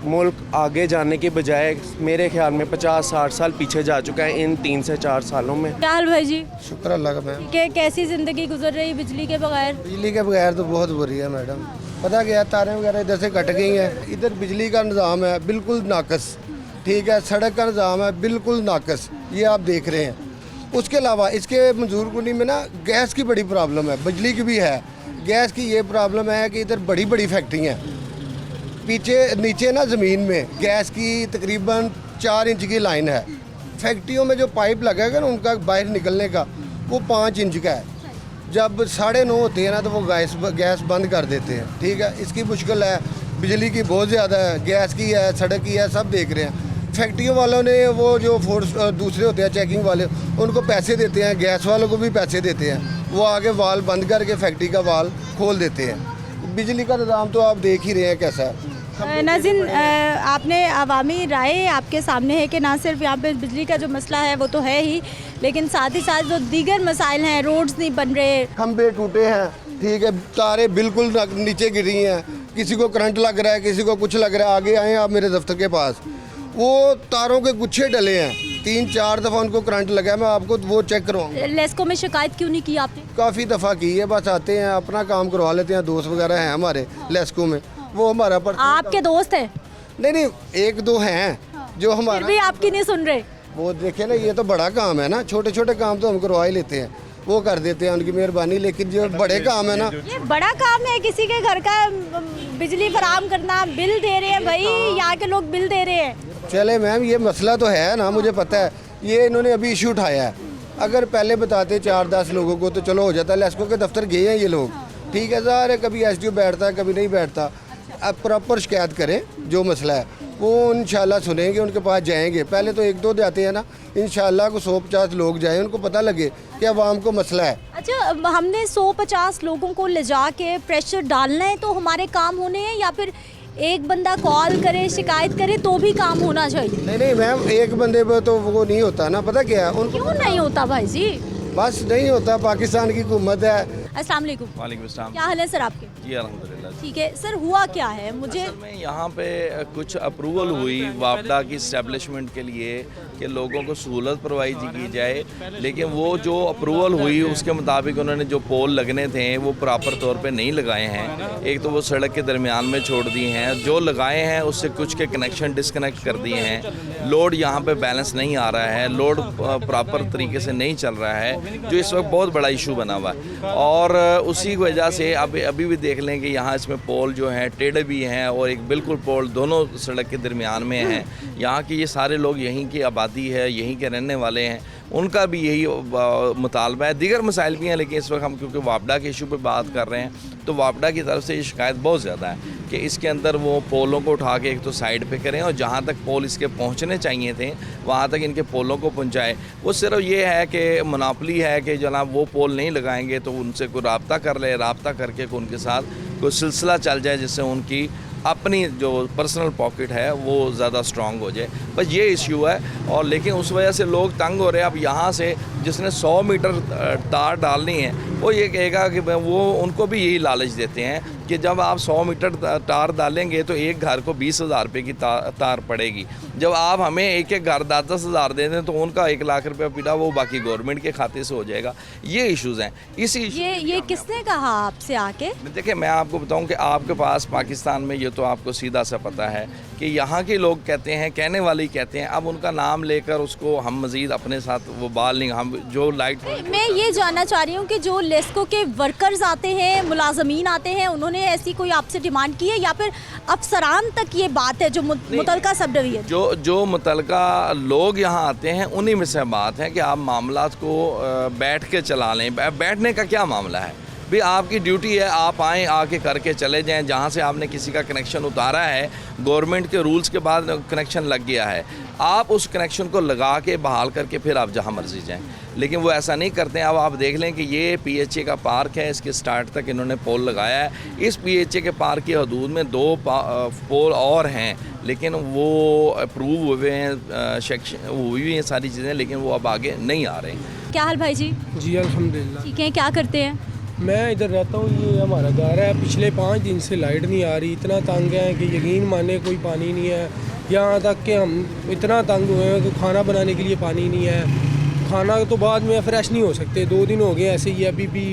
[SPEAKER 9] मुल्क आगे जाने के बजाय मेरे ख्याल में 50-60 साल पीछे जा चुका है इन 3 से 4 सालों में।
[SPEAKER 1] क्या हाल भाई जी?
[SPEAKER 10] शुक्र अल्लाह का मैम।
[SPEAKER 1] कि कैसी ज़िंदगी गुजर रही बिजली के बगैर?
[SPEAKER 10] बिजली के बगैर तो बहुत बुरी है मैडम। पता क्या, तारें वगैरह इधर से कट गई हैं, इधर बिजली का निज़ाम है बिल्कुल नाकस। ठीक है, सड़क का निज़ाम है बिल्कुल नाकस, ये आप देख रहे हैं। उसके अलावा इसके मंजूर कुनी में ना गैस की बड़ी प्रॉब्लम है, बिजली की भी है। गैस की ये प्रॉब्लम है कि इधर बड़ी बड़ी फैक्ट्री हैं, पीछे नीचे ना ज़मीन में गैस की तकरीबन 4 इंच की लाइन है। फैक्ट्रियों में जो पाइप लगेगा ना उनका बाहर निकलने का, वो 5 इंच का है। जब 9:30 होते हैं ना तो वो गैस बंद कर देते हैं। ठीक है, इसकी मुश्किल है, बिजली की बहुत ज़्यादा है, गैस की है, सड़क की है, सब देख रहे हैं। फैक्ट्रियों वालों ने वो जो फोर्स दूसरे होते हैं चेकिंग वाले, उनको पैसे देते हैं, गैस वालों को भी पैसे देते हैं, वो आगे वाल बंद करके फैक्ट्री का वाल खोल देते हैं। बिजली का निज़ाम तो आप देख ही रहे हैं कैसा है।
[SPEAKER 1] नाज़रीन, आपने अवामी राय आपके सामने है कि ना सिर्फ यहाँ पे बिजली का जो मसला है वो तो है ही, लेकिन साथ ही साथ जो दीगर मसाइल हैं, रोड्स नहीं बन रहे,
[SPEAKER 10] खंबे टूटे हैं। ठीक है, तारें बिल्कुल नीचे गिरी हैं, किसी को करंट लग रहा है, किसी को कुछ लग रहा है। आगे आए आप मेरे दफ्तर के पास, वो तारों के गुच्छे डले हैं, 3-4 दफ़ा उनको करंट लगा है, मैं आपको वो चेक करवाऊँ।
[SPEAKER 1] लेस्को में शिकायत क्यों नहीं की आपने?
[SPEAKER 10] काफ़ी दफ़ा की है, बस आते हैं अपना काम करवा लेते हैं। दोस्त वगैरह हैं हमारे लेस्को में, वो हमारा पर
[SPEAKER 1] आपके दोस्त है?
[SPEAKER 10] नहीं 1-2 हैं जो
[SPEAKER 1] फिर
[SPEAKER 10] हमारा,
[SPEAKER 1] भी आपकी नहीं सुन रहे?
[SPEAKER 10] वो देखे ना, ये तो बड़ा काम है ना, छोटे छोटे काम तो हम करवा ही लेते हैं, वो कर देते हैं, उनकी मेहरबानी। लेकिन जो बड़े काम है ना,
[SPEAKER 1] ये बड़ा काम है किसी के घर का बिजली फराहम करना। बिल दे रहे हैं भाई, यहाँ के लोग बिल दे रहे हैं।
[SPEAKER 10] चले मैम, ये मसला तो है ना, मुझे पता है। ये इन्होंने अभी इशू उठाया है, अगर पहले बताते 4-10 लोगों को तो चलो हो जाता। लेस्को के दफ्तर गए हैं ये लोग, ठीक है ज़ाहिर है, कभी एसडीओ बैठता है कभी नहीं बैठता। अब प्रॉपर शिकायत करें, जो मसला है वो इंशाल्लाह सुनेंगे, उनके पास जाएंगे। पहले तो 1-2 जाते हैं ना, इंशाल्लाह को 100-50 लोग जाएं, उनको पता लगे कि आवाम को मसला है।
[SPEAKER 1] अच्छा, हमने 100-50 लोगों को ले जा के प्रेशर डालना है तो हमारे काम होने हैं, या फिर एक बंदा कॉल करे शिकायत करे तो भी काम होना चाहिए?
[SPEAKER 10] नहीं मैम, एक बंदे पे तो वो नहीं होता ना, पता क्या है उनको,
[SPEAKER 1] क्यों नहीं होता भाई जी?
[SPEAKER 10] बस नहीं होता। पाकिस्तान की हुकूमत है।
[SPEAKER 1] अस्सलाम वालेकुम।
[SPEAKER 11] वालेकुम अस्सलाम।
[SPEAKER 1] क्या हाल है सर आपके?
[SPEAKER 11] जी अल्हम्दुलिल्लाह।
[SPEAKER 1] ठीक है सर, हुआ क्या है? मुझे
[SPEAKER 11] असल में यहाँ पे कुछ अप्रूवल हुई वापडा की इस्टेब्लिशमेंट के लिए कि लोगों को सहूलत प्रोवाइड की जाए, लेकिन वो जो अप्रूवल हुई उसके मुताबिक उन्होंने जो पोल लगने थे वो प्रॉपर तौर पे नहीं लगाए हैं। एक तो वो सड़क के दरमियान में छोड़ दिए हैं, जो लगाए हैं उससे कुछ के कनेक्शन डिस्कनेक्ट कर दिए हैं। लोड यहाँ पे बैलेंस नहीं आ रहा है, लोड प्रॉपर तरीके से नहीं चल रहा है, जो इस वक्त बहुत बड़ा इशू बना हुआ है। और उसी की वजह से अभी भी देख लें कि यहाँ इसमें पोल जो हैं टेढ़े भी हैं और एक बिल्कुल पोल दोनों सड़क के दरमियान में हैं। यहाँ के ये सारे लोग यहीं की आबादी है, यहीं के रहने वाले हैं, उनका भी यही मुतालबा है। दीगर मसाइल भी हैं, लेकिन इस वक्त हम क्योंकि वापडा के इशू पे बात कर रहे हैं तो वापडा की तरफ से ये शिकायत बहुत ज़्यादा है कि इसके अंदर वो पोलों को उठा के एक तो साइड पे करें और जहाँ तक पोल इसके पहुँचने चाहिए थे वहाँ तक इनके पोलों को पहुँचाए। वो सिर्फ ये है कि मोनोपोली है कि जनाब वो पोल नहीं लगाएंगे तो उनसे कोई रब्ता कर ले, रब्ता करके उनके साथ कोई सिलसिला चल जाए जिससे उनकी अपनी जो पर्सनल पॉकेट है वो ज़्यादा स्ट्रॉन्ग हो जाए, बस ये इश्यू है। और लेकिन उस वजह से लोग तंग हो रहे हैं। अब यहाँ से जिसने 100 मीटर तार डालनी है वो ये कहेगा कि वो उनको भी यही लालच देते हैं कि जब आप 100 मीटर तार डालेंगे तो एक घर को 20,000 रुपये की तार पड़ेगी। जब आप हमें एक घर 10-10 हज़ार दे दें तो उनका 1 लाख रुपया पीड़ा वो बाकी गवर्नमेंट के खाते से हो जाएगा। ये इश्यूज़ हैं। इसी
[SPEAKER 1] ये किसने कहा आपसे आके?
[SPEAKER 11] देखिए, मैं आपको बताऊं कि आपके पास पाकिस्तान में ये तो आपको सीधा सा पता है कि यहाँ के लोग कहते हैं, कहने वाले ही कहते हैं, अब उनका नाम लेकर उसको हम मज़ीद अपने साथ वो बाल नहीं, हम जो लाइट।
[SPEAKER 1] मैं ये जानना चाह रही हूँ कि जो लेस्को के वर्कर्स आते हैं, मुलाजमीन आते हैं, उन्होंने ऐसी कोई आपसे डिमांड की है या फिर अफसरान तक ये बात है जो मुतलका सब डिवीजन?
[SPEAKER 11] जो मुतलका लोग यहाँ आते हैं उन्हीं में से बात है कि आप मामलात को बैठ के चला लें। बैठने का क्या मामला है भी, आपकी ड्यूटी है, आप आएँ, आके करके चले जाएं। जहाँ से आपने किसी का कनेक्शन उतारा है, गवर्नमेंट के रूल्स के बाद कनेक्शन लग गया है, आप उस कनेक्शन को लगा के बहाल करके फिर आप जहाँ मर्जी जाएं। लेकिन वो ऐसा नहीं करते हैं। अब आप देख लें कि ये PHA का पार्क है, इसके स्टार्ट तक इन्होंने पोल लगाया है। इस PHA के पार्क की हदूद में 2 पोल और हैं, लेकिन वो अप्रूव हुए हैं, सेक्शन हुई हैं सारी चीज़ें, लेकिन वो अब आगे नहीं आ रहे हैं।
[SPEAKER 1] क्या हाल भाई जी?
[SPEAKER 2] जी अल्हम्दुलिल्लाह।
[SPEAKER 1] ठीक है, क्या करते हैं?
[SPEAKER 2] मैं इधर रहता हूँ, ये हमारा घर है। पिछले 5 दिन से लाइट नहीं आ रही, इतना तंग है कि यकीन माने कोई पानी नहीं है। यहाँ तक कि हम इतना तंग हुए हैं कि खाना बनाने के लिए पानी नहीं है। खाना तो बाद में फ्रेश नहीं हो सकते। 2 दिन हो गए ऐसे ही, अभी भी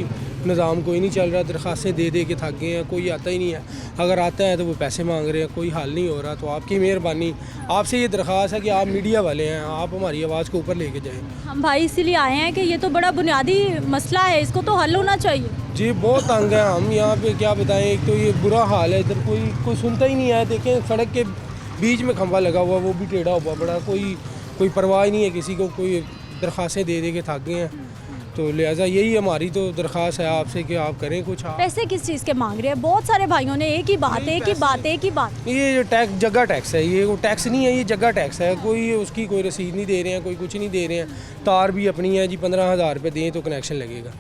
[SPEAKER 2] निज़ाम कोई नहीं चल रहा। दरख्वास्तें दे के थक गए हैं, कोई आता ही नहीं है। अगर आता है तो वो पैसे मांग रहे हैं, कोई हल नहीं हो रहा। तो आपकी मेहरबानी, आपसे ये दरख्वास्त है कि आप मीडिया वाले हैं, आप हमारी आवाज़ को ऊपर लेके जाएं।
[SPEAKER 1] हम भाई इसीलिए आए हैं कि ये तो बड़ा बुनियादी मसला है, इसको तो हल होना चाहिए।
[SPEAKER 2] जी बहुत तंग है हम यहाँ पे, क्या बताएं। एक तो ये बुरा हाल है, इधर कोई सुनता ही नहीं है। देखें सड़क के बीच में खंभा लगा हुआ, वो भी टेढ़ा हुआ बड़ा, कोई परवाह नहीं है किसी को। कोई दरख्वास्तें दे के थक गए हैं। तो लिहाजा यही हमारी तो दरख्वास्त है आपसे कि आप करें कुछ।
[SPEAKER 1] पैसे किस चीज़ के मांग रहे हैं? बहुत सारे भाइयों ने एक ही बात।
[SPEAKER 2] ये टैक्स, जगह टैक्स है, ये वो टैक्स नहीं है, ये जगह टैक्स है। कोई उसकी कोई रसीद नहीं दे रहे हैं, कोई कुछ नहीं दे रहे हैं। तार भी अपनी है जी, 15,000 रुपये दें तो कनेक्शन लगेगा।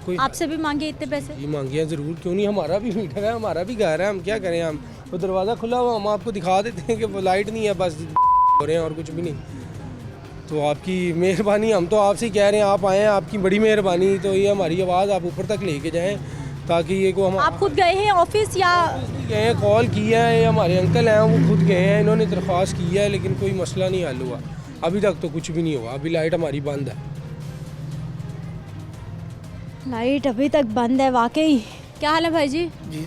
[SPEAKER 2] कोई
[SPEAKER 1] आपसे भी मांगे इतने पैसे?
[SPEAKER 2] जी मांगिए ज़रूर, क्यों नहीं। हमारा भी मीटर है, हमारा भी घर है, हम क्या करें। हम वो दरवाज़ा खुला हुआ, हम आपको दिखा देते हैं कि वो लाइट नहीं है, बस हो रहे हैं और कुछ भी नहीं। तो आपकी मेहरबानी, हम तो आपसे कह रहे हैं आप आएँ, आपकी बड़ी मेहरबानी। तो ये हमारी आवाज़ आप ऊपर तक लेके जाएँ ताकि ये को हम।
[SPEAKER 1] आप खुद गए हैं ऑफिस या?
[SPEAKER 2] गए, कॉल किया है, ये हमारे अंकल हैं वो खुद गए हैं, इन्होंने दरख्वास्त की है, लेकिन कोई मसला नहीं हल हुआ।
[SPEAKER 12] अभी तक तो कुछ भी नहीं हुआ, अभी लाइट हमारी बंद है।
[SPEAKER 1] लाइट अभी तक बंद है, वाकई। क्या हाल है भाई जी?
[SPEAKER 6] जी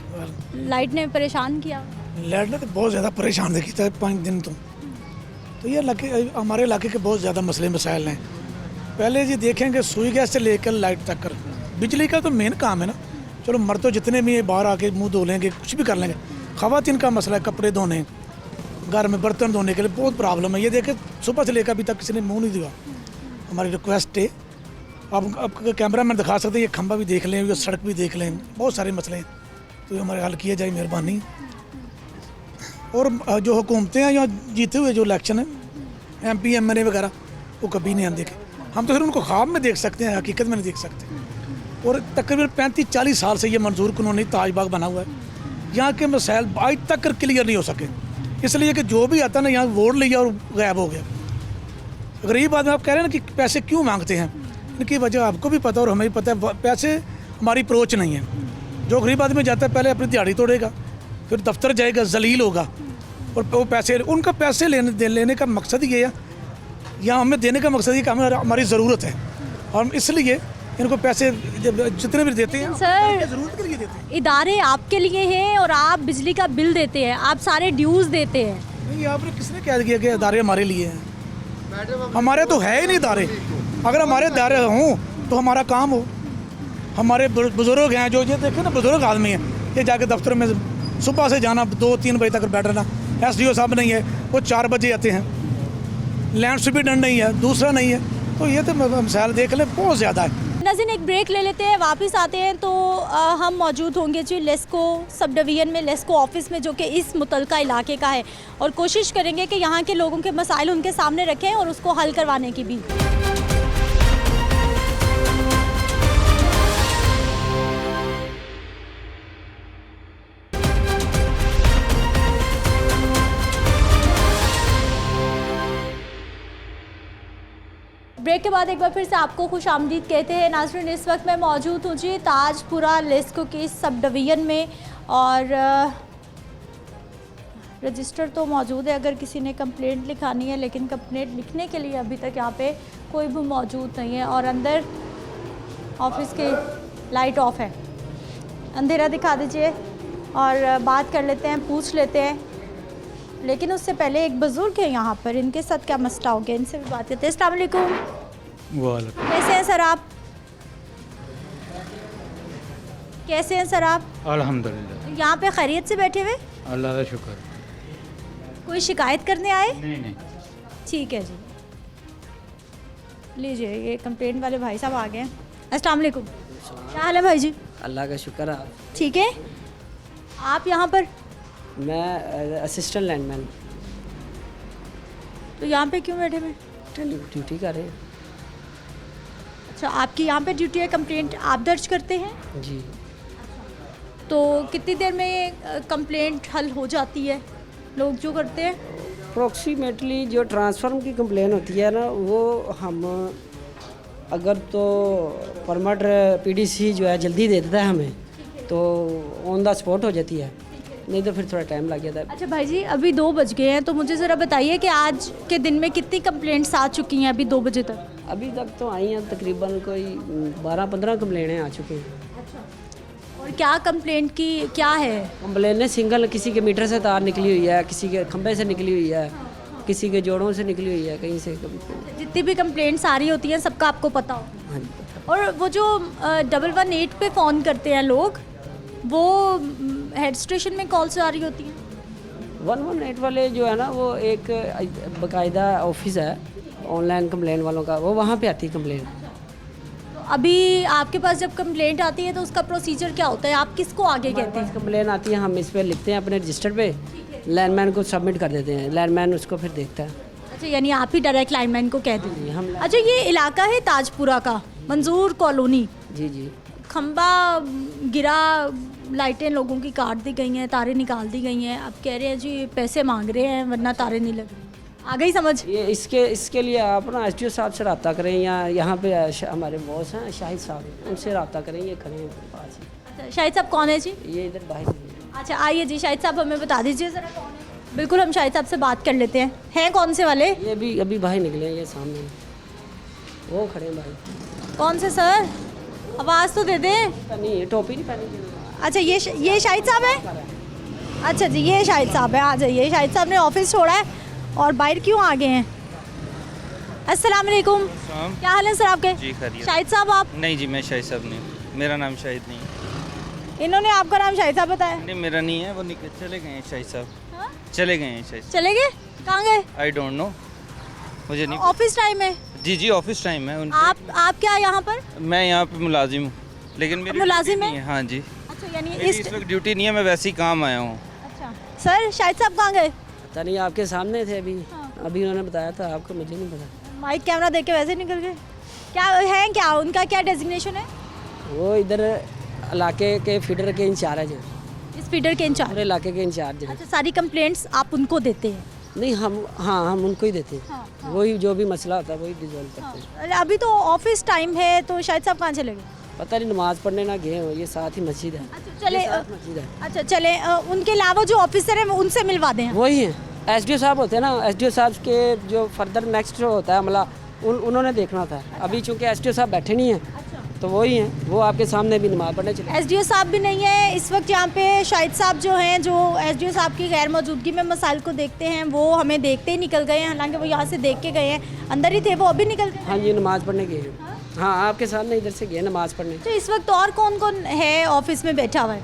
[SPEAKER 1] लाइट ने परेशान किया?
[SPEAKER 6] लाइट ने तो बहुत ज़्यादा परेशान किया है 5 दिन तो ये हमारे इलाके के बहुत ज़्यादा मसले मसाइल हैं। पहले जी देखेंगे सुई गैस से लेकर लाइट तक कर, बिजली का तो मेन काम है ना। चलो मर्द तो जितने भी बाहर आके मुंह धो लेंगे, कुछ भी कर लेंगे। ख़वातीन का मसला है, कपड़े धोने, घर में बर्तन धोने के लिए बहुत प्रॉब्लम है। ये देखें सुबह से लेकर अभी तक किसी ने मुंह नहीं दिया। हमारी रिक्वेस्ट है, आप कैमरा मैन दिखा सकते हैं, ये खंबा भी देख लें, ये सड़क भी देख लें, बहुत सारे मसले हैं, तो ये हमारे हल किया जाए, मेहरबानी। और जो हुकूमतें हैं यहाँ जीते हुए जो इलेक्शन है, MP MNA वगैरह, वो कभी नहीं हम देखे। हम तो सिर्फ उनको ख्वाब में देख सकते हैं, हकीकत में नहीं देख सकते। और तकरीबन 35-40 साल से ये मंजूर कानूनी ताजबाग बना हुआ है। यहाँ के मसाइल आज तक क्लियर नहीं हो सके, इसलिए कि जो भी आता ना यहाँ वोट लिया और गायब हो गया। गरीब आदमी, आप कह रहे हैं ना कि पैसे क्यों मांगते हैं, इनकी वजह आपको भी पता और हमें भी पता है। पैसे हमारी अप्रोच नहीं है। जो गरीब आदमी जाता है पहले अपनी दिहाड़ी तोड़ेगा, फिर दफ्तर जाएगा, जलील होगा, और वो पैसे, उनका पैसे लेने का मकसद ये है, या हमें देने का मकसद ये कि हमें हमारी ज़रूरत है, और इसलिए इनको पैसे जितने भी देते हैं
[SPEAKER 1] सर,
[SPEAKER 6] ज़रूरत के लिए देते हैं।
[SPEAKER 1] इदारे आपके लिए हैं और आप बिजली का बिल देते हैं, आप सारे ड्यूज़ देते हैं।
[SPEAKER 6] नहीं, आपने किसने कह दिया कि इदारे हमारे लिए हैं? हमारे तो है ही नहीं इदारे। अगर हमारे इदारे हों तो हमारा काम हो। हमारे बुज़ुर्ग हैं, जो ये देखे ना, बुज़ुर्ग आदमी हैं, ये जाके दफ्तर में सुबह से जाना, 2-3 बजे तक बैठना। SDO साहब नहीं है, वो 4 बजे आते हैं। लैंड सुपरिटेंडेंट नहीं है, दूसरा नहीं है, तो ये तो मसाइल देख लें, बहुत ज़्यादा है।
[SPEAKER 1] नाज़रीन, एक ब्रेक ले लेते हैं, वापस आते हैं तो हम मौजूद होंगे जी लेस्को सब डिवीज़न में, लेस्को ऑफिस में, जो कि इस मुतलका इलाके का है, और कोशिश करेंगे कि यहाँ के लोगों के मसाइल उनके सामने रखें और उसको हल करवाने की भी। ब्रेक के बाद एक बार फिर से आपको खुश आमदीद कहते हैं। नाज़रीन, इस वक्त मैं मौजूद हूँ जी ताजपुरा लेस्को की सब डिवीज़न में, और रजिस्टर तो मौजूद है अगर किसी ने कंप्लेंट लिखानी है, लेकिन कंप्लेंट लिखने के लिए अभी तक यहाँ पे कोई भी मौजूद नहीं है। और अंदर ऑफिस की लाइट ऑफ है, अंधेरा दिखा दीजिए और बात कर लेते हैं, पूछ लेते हैं। लेकिन उससे पहले एक बुज़ुर्ग है यहाँ पर, इनके साथ क्या मसला हो गया, इनसे भी बात करते हैं। अस्सलाम वालेकुम।
[SPEAKER 13] वालेकुम।
[SPEAKER 1] कैसे हैं सर आप? कैसे हैं सर आप?
[SPEAKER 13] अल्हम्दुलिल्लाह।
[SPEAKER 1] यहाँ पे खैरियत से बैठे हुए?
[SPEAKER 13] अल्लाह का शुक्र।
[SPEAKER 1] कोई शिकायत करने आए?
[SPEAKER 13] नहीं।
[SPEAKER 1] ठीक है जी, लीजिए, ये कंप्लेंट वाले भाई साहब आ गए हैं। अस्सलाम वालेकुम। क्या हाल है भाई जी?
[SPEAKER 14] अल्लाह का शुक्र है।
[SPEAKER 1] ठीक है। आप यहाँ पर?
[SPEAKER 14] मैं असिस्टेंट लाइनमैन।
[SPEAKER 1] तो यहाँ पे क्यों बैठे हुए?
[SPEAKER 14] ड्यूटी कर रहे हैं।
[SPEAKER 1] अच्छा, आपकी यहाँ पे ड्यूटी है, कंप्लेंट आप दर्ज करते हैं?
[SPEAKER 14] जी।
[SPEAKER 1] तो कितनी देर में कंप्लेंट हल हो जाती है, लोग जो करते हैं?
[SPEAKER 14] अप्रॉक्सीमेटली जो ट्रांसफार्म की कंप्लेन होती है ना, वो हम अगर तो परमिट PDC जो है जल्दी दे देता है हमें, तो ऑन द स्पॉट हो जाती है, नहीं तो फिर थोड़ा टाइम लग जाता है।
[SPEAKER 1] अच्छा भाई जी, अभी 2 बज गए हैं, तो मुझे ज़रा बताइए कि आज के दिन में कितनी कंप्लेंट्स आ चुकी हैं अभी 2 बजे तक?
[SPEAKER 14] अभी तक तो आई हैं तकरीबन कोई 12-15 कंप्लेनें आ चुकी हैं।
[SPEAKER 1] और क्या कंप्लेंट की क्या है?
[SPEAKER 14] कंप्लेनें सिंगल, किसी के मीटर से तार निकली हुई है, किसी के खंभे से निकली हुई है, किसी के जोड़ों से निकली हुई है, कहीं से कभी।
[SPEAKER 1] जितनी भी कंप्लेंट्स आ रही होती हैं सबका आपको पता हो?
[SPEAKER 14] हाँ जी।
[SPEAKER 1] और वो जो 118 पे फ़ोन करते हैं लोग, वो हेड स्टेशन में कॉल से आ रही होती हैं?
[SPEAKER 14] 118 वाले जो है ना, वो एक बाकायदा ऑफिस है ऑनलाइन कंप्लेंट वालों का, वो वहाँ पे आती है कंप्लेंट।
[SPEAKER 1] तो अभी आपके पास जब कंप्लेंट आती है तो उसका प्रोसीजर क्या होता है, आप किसको आगे कहते हैं?
[SPEAKER 14] कंप्लेंट आती है, हम इस पर लिखते हैं अपने रजिस्टर पे, लाइनमैन को सबमिट कर देते हैं, लाइनमैन उसको फिर देखता है।
[SPEAKER 1] अच्छा, यानी आप ही डायरेक्ट लाइनमैन को कहते हैं?
[SPEAKER 14] हम।
[SPEAKER 1] अच्छा, ये इलाका है ताजपुरा का, मंजूर कॉलोनी।
[SPEAKER 14] जी जी।
[SPEAKER 1] खंबा गिरा, लाइटें लोगों की काट दी गई हैं, तारें निकाल दी गई हैं, अब कह रहे हैं जी पैसे मांग रहे हैं वरना तारें नहीं लग रही। आ गई समझ?
[SPEAKER 14] ये इसके लिए आप ना SDO साहब से रब्ता करें, या यहाँ पे हमारे बॉस हैं शाहिद साहब, उनसे रब्ता करें, ये खड़े हैं पास ही।
[SPEAKER 1] अच्छा, शाहिद साहब कौन है जी?
[SPEAKER 14] ये इधर बाहर।
[SPEAKER 1] अच्छा, आइए जी, शाहिद साहब हमें बता दीजिए ज़रा कौन है। बिल्कुल हम शाहिद साहब से बात कर लेते हैं कौन से वाले?
[SPEAKER 14] ये भी अभी भाई निकले हैं, ये सामने वो खड़े हैं भाई।
[SPEAKER 1] कौन से सर? आवाज़ तो दे दें।
[SPEAKER 14] नहीं, टोपी नहीं पहनी।
[SPEAKER 1] अच्छा ये शाहिद साहब है? अच्छा जी, ये शाहिद साहब है। आ जाइए, शाहिद साहब ने ऑफिस छोड़ा है और बाहर क्यों आ गए हैं? अस्सलाम वालेकुम, क्या हाल है सर आपके?
[SPEAKER 15] जी खैरियत।
[SPEAKER 1] शाहिद साहब आप?
[SPEAKER 15] नहीं जी, मैं शाहिद साहब नहीं, मेरा नाम शाहिद नहीं है।
[SPEAKER 1] इन्होंने आपका नाम शाहिद साहब बताया?
[SPEAKER 15] नहीं, मेरा नहीं है, वो निकल चले गए हैं शाहिद साहब। चले गए हैं शाहिद।
[SPEAKER 1] चले गए? कहाँ गए?
[SPEAKER 15] आई डोंट नो, मुझे नहीं।
[SPEAKER 1] ऑफिस टाइम है?
[SPEAKER 15] जी जी, ऑफिस टाइम है उनका।
[SPEAKER 1] आप क्या यहाँ पर?
[SPEAKER 15] मैं यहाँ पे मुलाजिम हूँ, लेकिन मेरी
[SPEAKER 1] मुलाजिम
[SPEAKER 15] ड्यूटी नहीं है। हाँ जी।
[SPEAKER 1] अच्छा, यानी
[SPEAKER 15] मेरी इस वक्त ड्यूटी नहीं है, मैं वैसे ही काम आया हूँ।
[SPEAKER 1] अच्छा सर, शाहिद साहब कहाँ गए?
[SPEAKER 14] पता नहीं, आपके सामने थे अभी। अभी उन्होंने बताया था आपको, मुझे नहीं पता।
[SPEAKER 1] माइक कैमरा देख के वैसे निकल गए? क्या है, क्या उनका क्या डेजिग्नेशन है?
[SPEAKER 14] वो इधर इलाके के फीडर के इंचार्ज हैं।
[SPEAKER 1] इस फीडर के इंचार्ज?
[SPEAKER 14] पूरे इलाके के इंचार्ज हैं।
[SPEAKER 1] अच्छा, सारी कंप्लेंट्स आप उनको देते हैं?
[SPEAKER 14] नहीं, हम उनको ही देते हैं। वही जो भी मसला होता है वही रिजॉल्व करते हैं।
[SPEAKER 1] अरे अभी तो ऑफिस टाइम है, तो शाहिद साहब कहाँ चले गए?
[SPEAKER 14] पता नहीं, नमाज पढ़ने ना गए हो, ये साथ ही मस्जिद है।
[SPEAKER 1] अच्छा चले,
[SPEAKER 14] मस्जिद है।
[SPEAKER 1] अच्छा चले, उनके अलावा जो ऑफिसर है उनसे मिलवा दें।
[SPEAKER 14] वही हैं, एसडीओ साहब होते हैं ना। एसडीओ साहब के जो फर्दर नेक्स्ट होता है अमला, उन्होंने देखना था। अभी चूंकि एसडीओ साहब बैठे नहीं हैं, तो वही हैं, वो आपके सामने भी नमाज पढ़ने चले।
[SPEAKER 1] एसडीओ साहब भी नहीं है इस वक्त यहाँ पे। शाहिद साहब जो हैं, जो एसडीओ साहब की गैर मौजूदगी में मसाइल को देखते हैं, वो हमें देखते ही निकल गए हैं। हालांकि वो यहाँ से देख के गए हैं, अंदर ही थे वो, अभी निकल गए।
[SPEAKER 14] हाँ जी, नमाज पढ़ने गए हैं। हाँ, आपके सामने इधर से गए नमाज पढ़ने।
[SPEAKER 1] तो इस वक्त और कौन कौन है ऑफिस में बैठा हुआ है?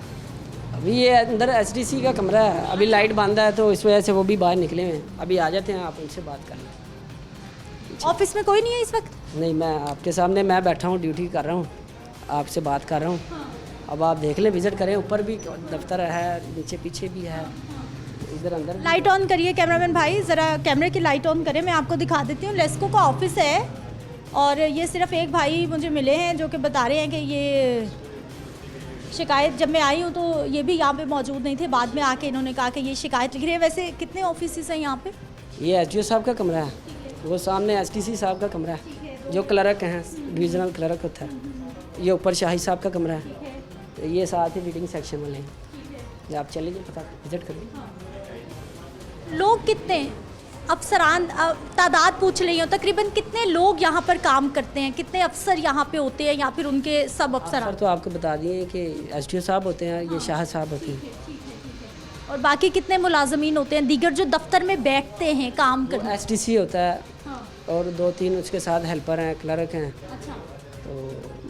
[SPEAKER 14] अभी ये अंदर एसडीसी का कमरा है, अभी लाइट बंद है तो इस वजह से वो भी बाहर निकले हुए हैं। अभी आ जाते हैं, आप उनसे बात कर लें।
[SPEAKER 1] ऑफिस में कोई नहीं है इस वक्त?
[SPEAKER 14] नहीं, मैं आपके सामने मैं बैठा हूँ, ड्यूटी कर रहा हूँ, आपसे बात कर रहा हूँ। अब आप देख लें, विजिट करें, ऊपर भी दफ्तर है, नीचे पीछे भी है, इधर अंदर।
[SPEAKER 1] लाइट ऑन करिए कैमरामैन भाई, ज़रा कैमरे की लाइट ऑन करें, मैं आपको दिखा देती हूँ। लेस्को का ऑफिस है और ये सिर्फ एक भाई मुझे मिले हैं जो कि बता रहे हैं कि ये शिकायत, जब मैं आई हूँ तो ये भी यहाँ पे मौजूद नहीं थे, बाद में आके इन्होंने कहा कि ये शिकायत लिख रहे हैं। वैसे कितने ऑफिस हैं यहाँ पे?
[SPEAKER 14] ये एसडीओ साहब का कमरा है, वो सामने एसटीसी साहब का कमरा है, जो क्लर्क हैं, डिविजनल क्लर्क होता है। ये ऊपर शाहिद साहब का कमरा है, ये साथ ही रीडिंग सेक्शन वाले हैं। आप चलिए, पता विजिट करिए।
[SPEAKER 1] लोग कितने अफसरान, तादाद पूछ रही हूँ, तकरीबन कितने लोग यहाँ पर काम करते हैं? कितने अफसर यहाँ पे होते हैं या फिर उनके सब अफसर?
[SPEAKER 14] तो आपको बता दिए कि एसडीओ साहब होते हैं, ये शाह साहब होते हैं।
[SPEAKER 1] और बाकी कितने मुलाजमीन होते हैं दीगर जो दफ्तर में बैठते हैं काम करते हैं?
[SPEAKER 14] एसटीसी होता है और 2-3 उसके साथ हेल्पर हैं, क्लर्क हैं। तो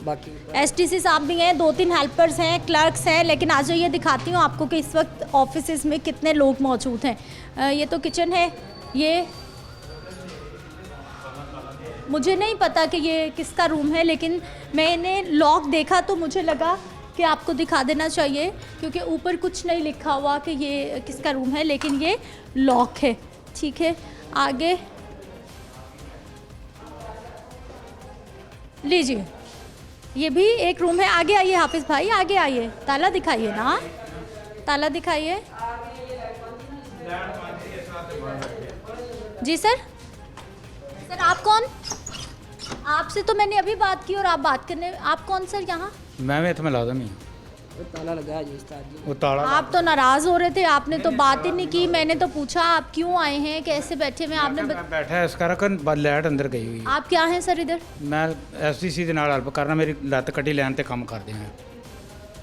[SPEAKER 14] बाकी
[SPEAKER 1] एसटीसी साहब भी हैं, 2-3 हेल्पर्स हैं, क्लर्क्स हैं। लेकिन आज ये दिखाती हूँ आपको कि इस वक्त ऑफिस में कितने लोग मौजूद हैं। ये तो किचन है, ये मुझे नहीं पता कि ये किसका रूम है, लेकिन मैंने लॉक देखा तो मुझे लगा कि आपको दिखा देना चाहिए, क्योंकि ऊपर कुछ नहीं लिखा हुआ कि ये किसका रूम है, लेकिन ये लॉक है। ठीक है, आगे लीजिए, ये भी एक रूम है। आगे आइए हाफिज़ भाई, आगे आइए, ताला दिखाइए ना, ताला दिखाइए। जी सर, सर आप कौन? आपसे तो मैंने अभी बात की और आप बात करने, आप कौन सर यहाँ?
[SPEAKER 13] मैं इतना मुलाजम ही
[SPEAKER 14] वो ताला लगा है जी उस्ताद जी।
[SPEAKER 13] वो ताला
[SPEAKER 1] आप तो नाराज़ हो रहे थे, आपने तो बात ही नहीं की। मैंने तो पूछा आप क्यों आए हैं, कैसे बैठे हुए? आपने
[SPEAKER 13] बैठा है इसका रखन लाइट अंदर गई हुई है।
[SPEAKER 1] आप क्या हैं सर इधर?
[SPEAKER 13] मैं एसटीसी ਦੇ ਨਾਲ ਹੈਲਪ ਕਰਨਾ, ਮੇਰੀ ਲੱਤ ਕੱਟੀ ਲੈਣ ਤੇ ਕੰਮ ਕਰਦੇ ਹਾਂ।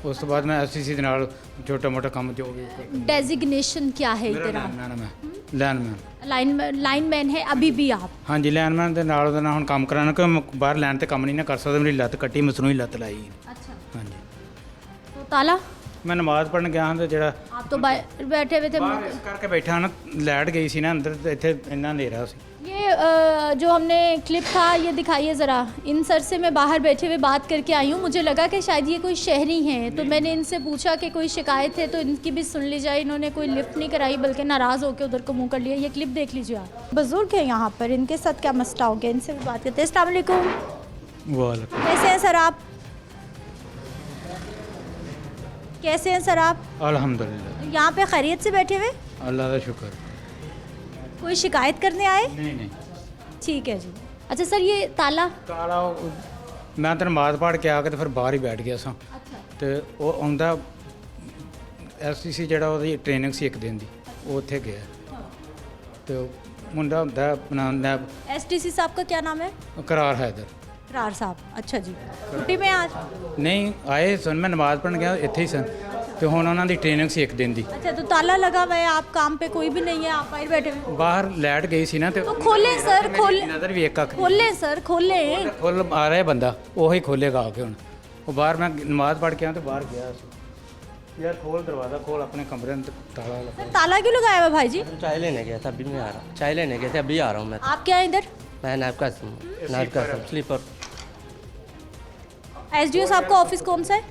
[SPEAKER 13] ਉਸ ਤੋਂ ਬਾਅਦ ਮੈਂ ਐਸਟੀਸੀ ਦੇ ਨਾਲ ਛੋਟਾ ਮੋਟਾ ਕੰਮ ਜੋ ਵੀ
[SPEAKER 1] डेजिग्नेशन क्या है इधर? आप
[SPEAKER 13] ਲਾਈਨਮੈਨ
[SPEAKER 1] लाइनमैन है अभी भी आप?
[SPEAKER 13] ਹਾਂਜੀ ਲਾਈਨਮੈਨ ਦੇ ਨਾਲ ਉਹਦੇ ਨਾਲ ਹੁਣ ਕੰਮ ਕਰਾਉਣਾ, ਕਿ ਮੈਂ ਬਾਹਰ ਲੈਣ ਤੇ ਕੰਮ ਨਹੀਂ ਨਾ ਕਰ ਸਕਦਾ, ਮੇਰੀ ਲੱਤ ਕੱਟੀ, ਮਸਨੂਈ ਲੱਤ ਲਾਈ।
[SPEAKER 1] अच्छा,
[SPEAKER 13] ਹਾਂਜੀ,
[SPEAKER 1] तो ताला?
[SPEAKER 13] ਮੈਂ ਨਮਾਜ਼ ਪੜਨ ਗਿਆ ਹਾਂ ਤੇ ਜਿਹੜਾ
[SPEAKER 1] आप तो बैठे हुए थे।
[SPEAKER 13] ਬਾਹਰ ਇਸ ਕਰਕੇ ਬੈਠਾ ਨਾ, ਲਾਈਟ ਗਈ ਸੀ ਨਾ ਅੰਦਰ ਤੇ ਇੱਥੇ ਇੰਨਾ ਹਨੇਰਾ ਸੀ।
[SPEAKER 1] ये जो हमने क्लिप था ये दिखाइए ज़रा। इन सर से मैं बाहर बैठे हुए बात करके आई हूँ, मुझे लगा कि शायद ये कोई शहरी हैं, तो मैंने इनसे पूछा कि कोई शिकायत है तो इनकी भी सुन ली जाए। इन्होंने कोई लिफ्ट नहीं कराई, बल्कि नाराज़ होकर उधर को मुँह कर लिया। ये क्लिप देख लीजिए आप। बुज़ुर्ग हैं यहाँ पर, इनके साथ क्या मसला हो गया, इनसे भी बात करते हैं। अस्सलाम वालेकुम।
[SPEAKER 13] वालेकुम।
[SPEAKER 1] कैसे हैं सर आप? कैसे हैं सर आप?
[SPEAKER 13] अल्हम्दुलिल्लाह,
[SPEAKER 1] यहाँ पे खैरियत से बैठे हुए?
[SPEAKER 13] अल्लाह का शुक्र।
[SPEAKER 1] कोई शिकायत करने आए?
[SPEAKER 13] नहीं नहीं,
[SPEAKER 1] ठीक है जी। अच्छा सर, ये ताला?
[SPEAKER 13] ਤਾਲਾ ਮੈਂ ਤਾਂ ਨਮਾਜ਼ ਪੜ੍ਹ ਕੇ ਆ ਕੇ ਤੇ ਫਿਰ ਬਾਹਰ ਹੀ ਬੈਠ ਗਿਆ ਸਾਂ। ਤੇ ਉਹ ਆਉਂਦਾ ਐਸਟੀਸੀ ਜਿਹੜਾ ਉਹਦੀ ਟ੍ਰੇਨਿੰਗ ਸੀ ਇੱਕ ਦਿਨ ਦੀ, ਉਹ ਉੱਥੇ ਗਿਆ तो मुंडा ਹੁੰਦਾ ਹੈ ਆਪਣਾ ਨੈਬ
[SPEAKER 1] एसटीसी साहब का क्या नाम है?
[SPEAKER 13] करार हैदर
[SPEAKER 1] करार साहब। अच्छा जी, छुट्टी में आज?
[SPEAKER 13] नहीं आए सन, मैं नमाज़ पढ़न गया ਇੱਥੇ ਹੀ ਸਨ ਤੇ ਹੁਣ ਉਹਨਾਂ ਦੀ ਟ੍ਰੇਨਿੰਗ ਸੀ 1 ਦਿਨ ਦੀ।
[SPEAKER 1] अच्छा, तो ताला लगा हुआ है, आप काम पे कोई भी नहीं है, आप बाहर बैठे हुए?
[SPEAKER 13] ਬਾਹਰ ਲੈਟ ਗਈ ਸੀ ਨਾ ਤੇ
[SPEAKER 1] तो खोले सर, खोले,
[SPEAKER 13] ਨਜ਼ਰ ਵੀ ਇੱਕ ਅੱਖ ਦੀ।
[SPEAKER 1] खोले सर, खोले।
[SPEAKER 13] ਖੋਲ ਆ ਰਿਹਾ ਬੰਦਾ, ਉਹੀ ਖੋਲੇਗਾ ਆ ਕੇ ਹੁਣ। ਉਹ ਬਾਹਰ ਮੈਂ ਨਮਾਜ਼ ਪੜ੍ਹ ਕੇ ਆ ਤੇ ਬਾਹਰ ਗਿਆ ਸੀ। यार खोल दरवाज़ा खोल, अपने कमरे में ताला लगा।
[SPEAKER 1] सर ताला क्यों लगाया हुआ भाई जी?
[SPEAKER 16] चाय लेने गया था, अभी मैं आ रहा हूँ। चाय लेने गए थे, अभी आ रहा हूँ मैं।
[SPEAKER 1] आप क्या है इधर?
[SPEAKER 16] मैं नायब का स्लीपर।
[SPEAKER 1] एसडीओ साहब का ऑफिस कौन सा है?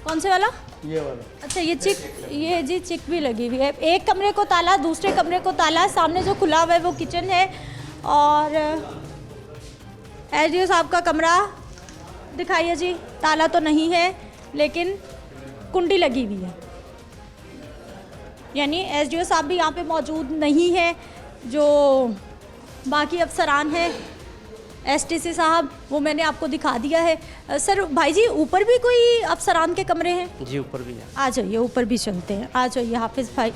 [SPEAKER 1] कौन से वाला?
[SPEAKER 13] ये वाला।
[SPEAKER 1] अच्छा, ये चिक, ये जी चिक भी लगी हुई है। एक कमरे को ताला, दूसरे कमरे को ताला। सामने जो खुला हुआ है वो किचन है। और एसडीओ साहब का कमरा दिखाइए जी। ताला तो नहीं है लेकिन कुंडी लगी हुई है, यानी एसडीओ साहब भी यहाँ पे मौजूद नहीं है। जो बाकी अफसरान हैं, एसटीसी साहब, वो मैंने आपको दिखा दिया है। सर भाई जी, ऊपर भी कोई अफसरान के कमरे हैं?
[SPEAKER 16] जी ऊपर भी है।
[SPEAKER 1] आ जाइए, ऊपर भी चलते हैं। आ जाइए हाफिज़ भाई,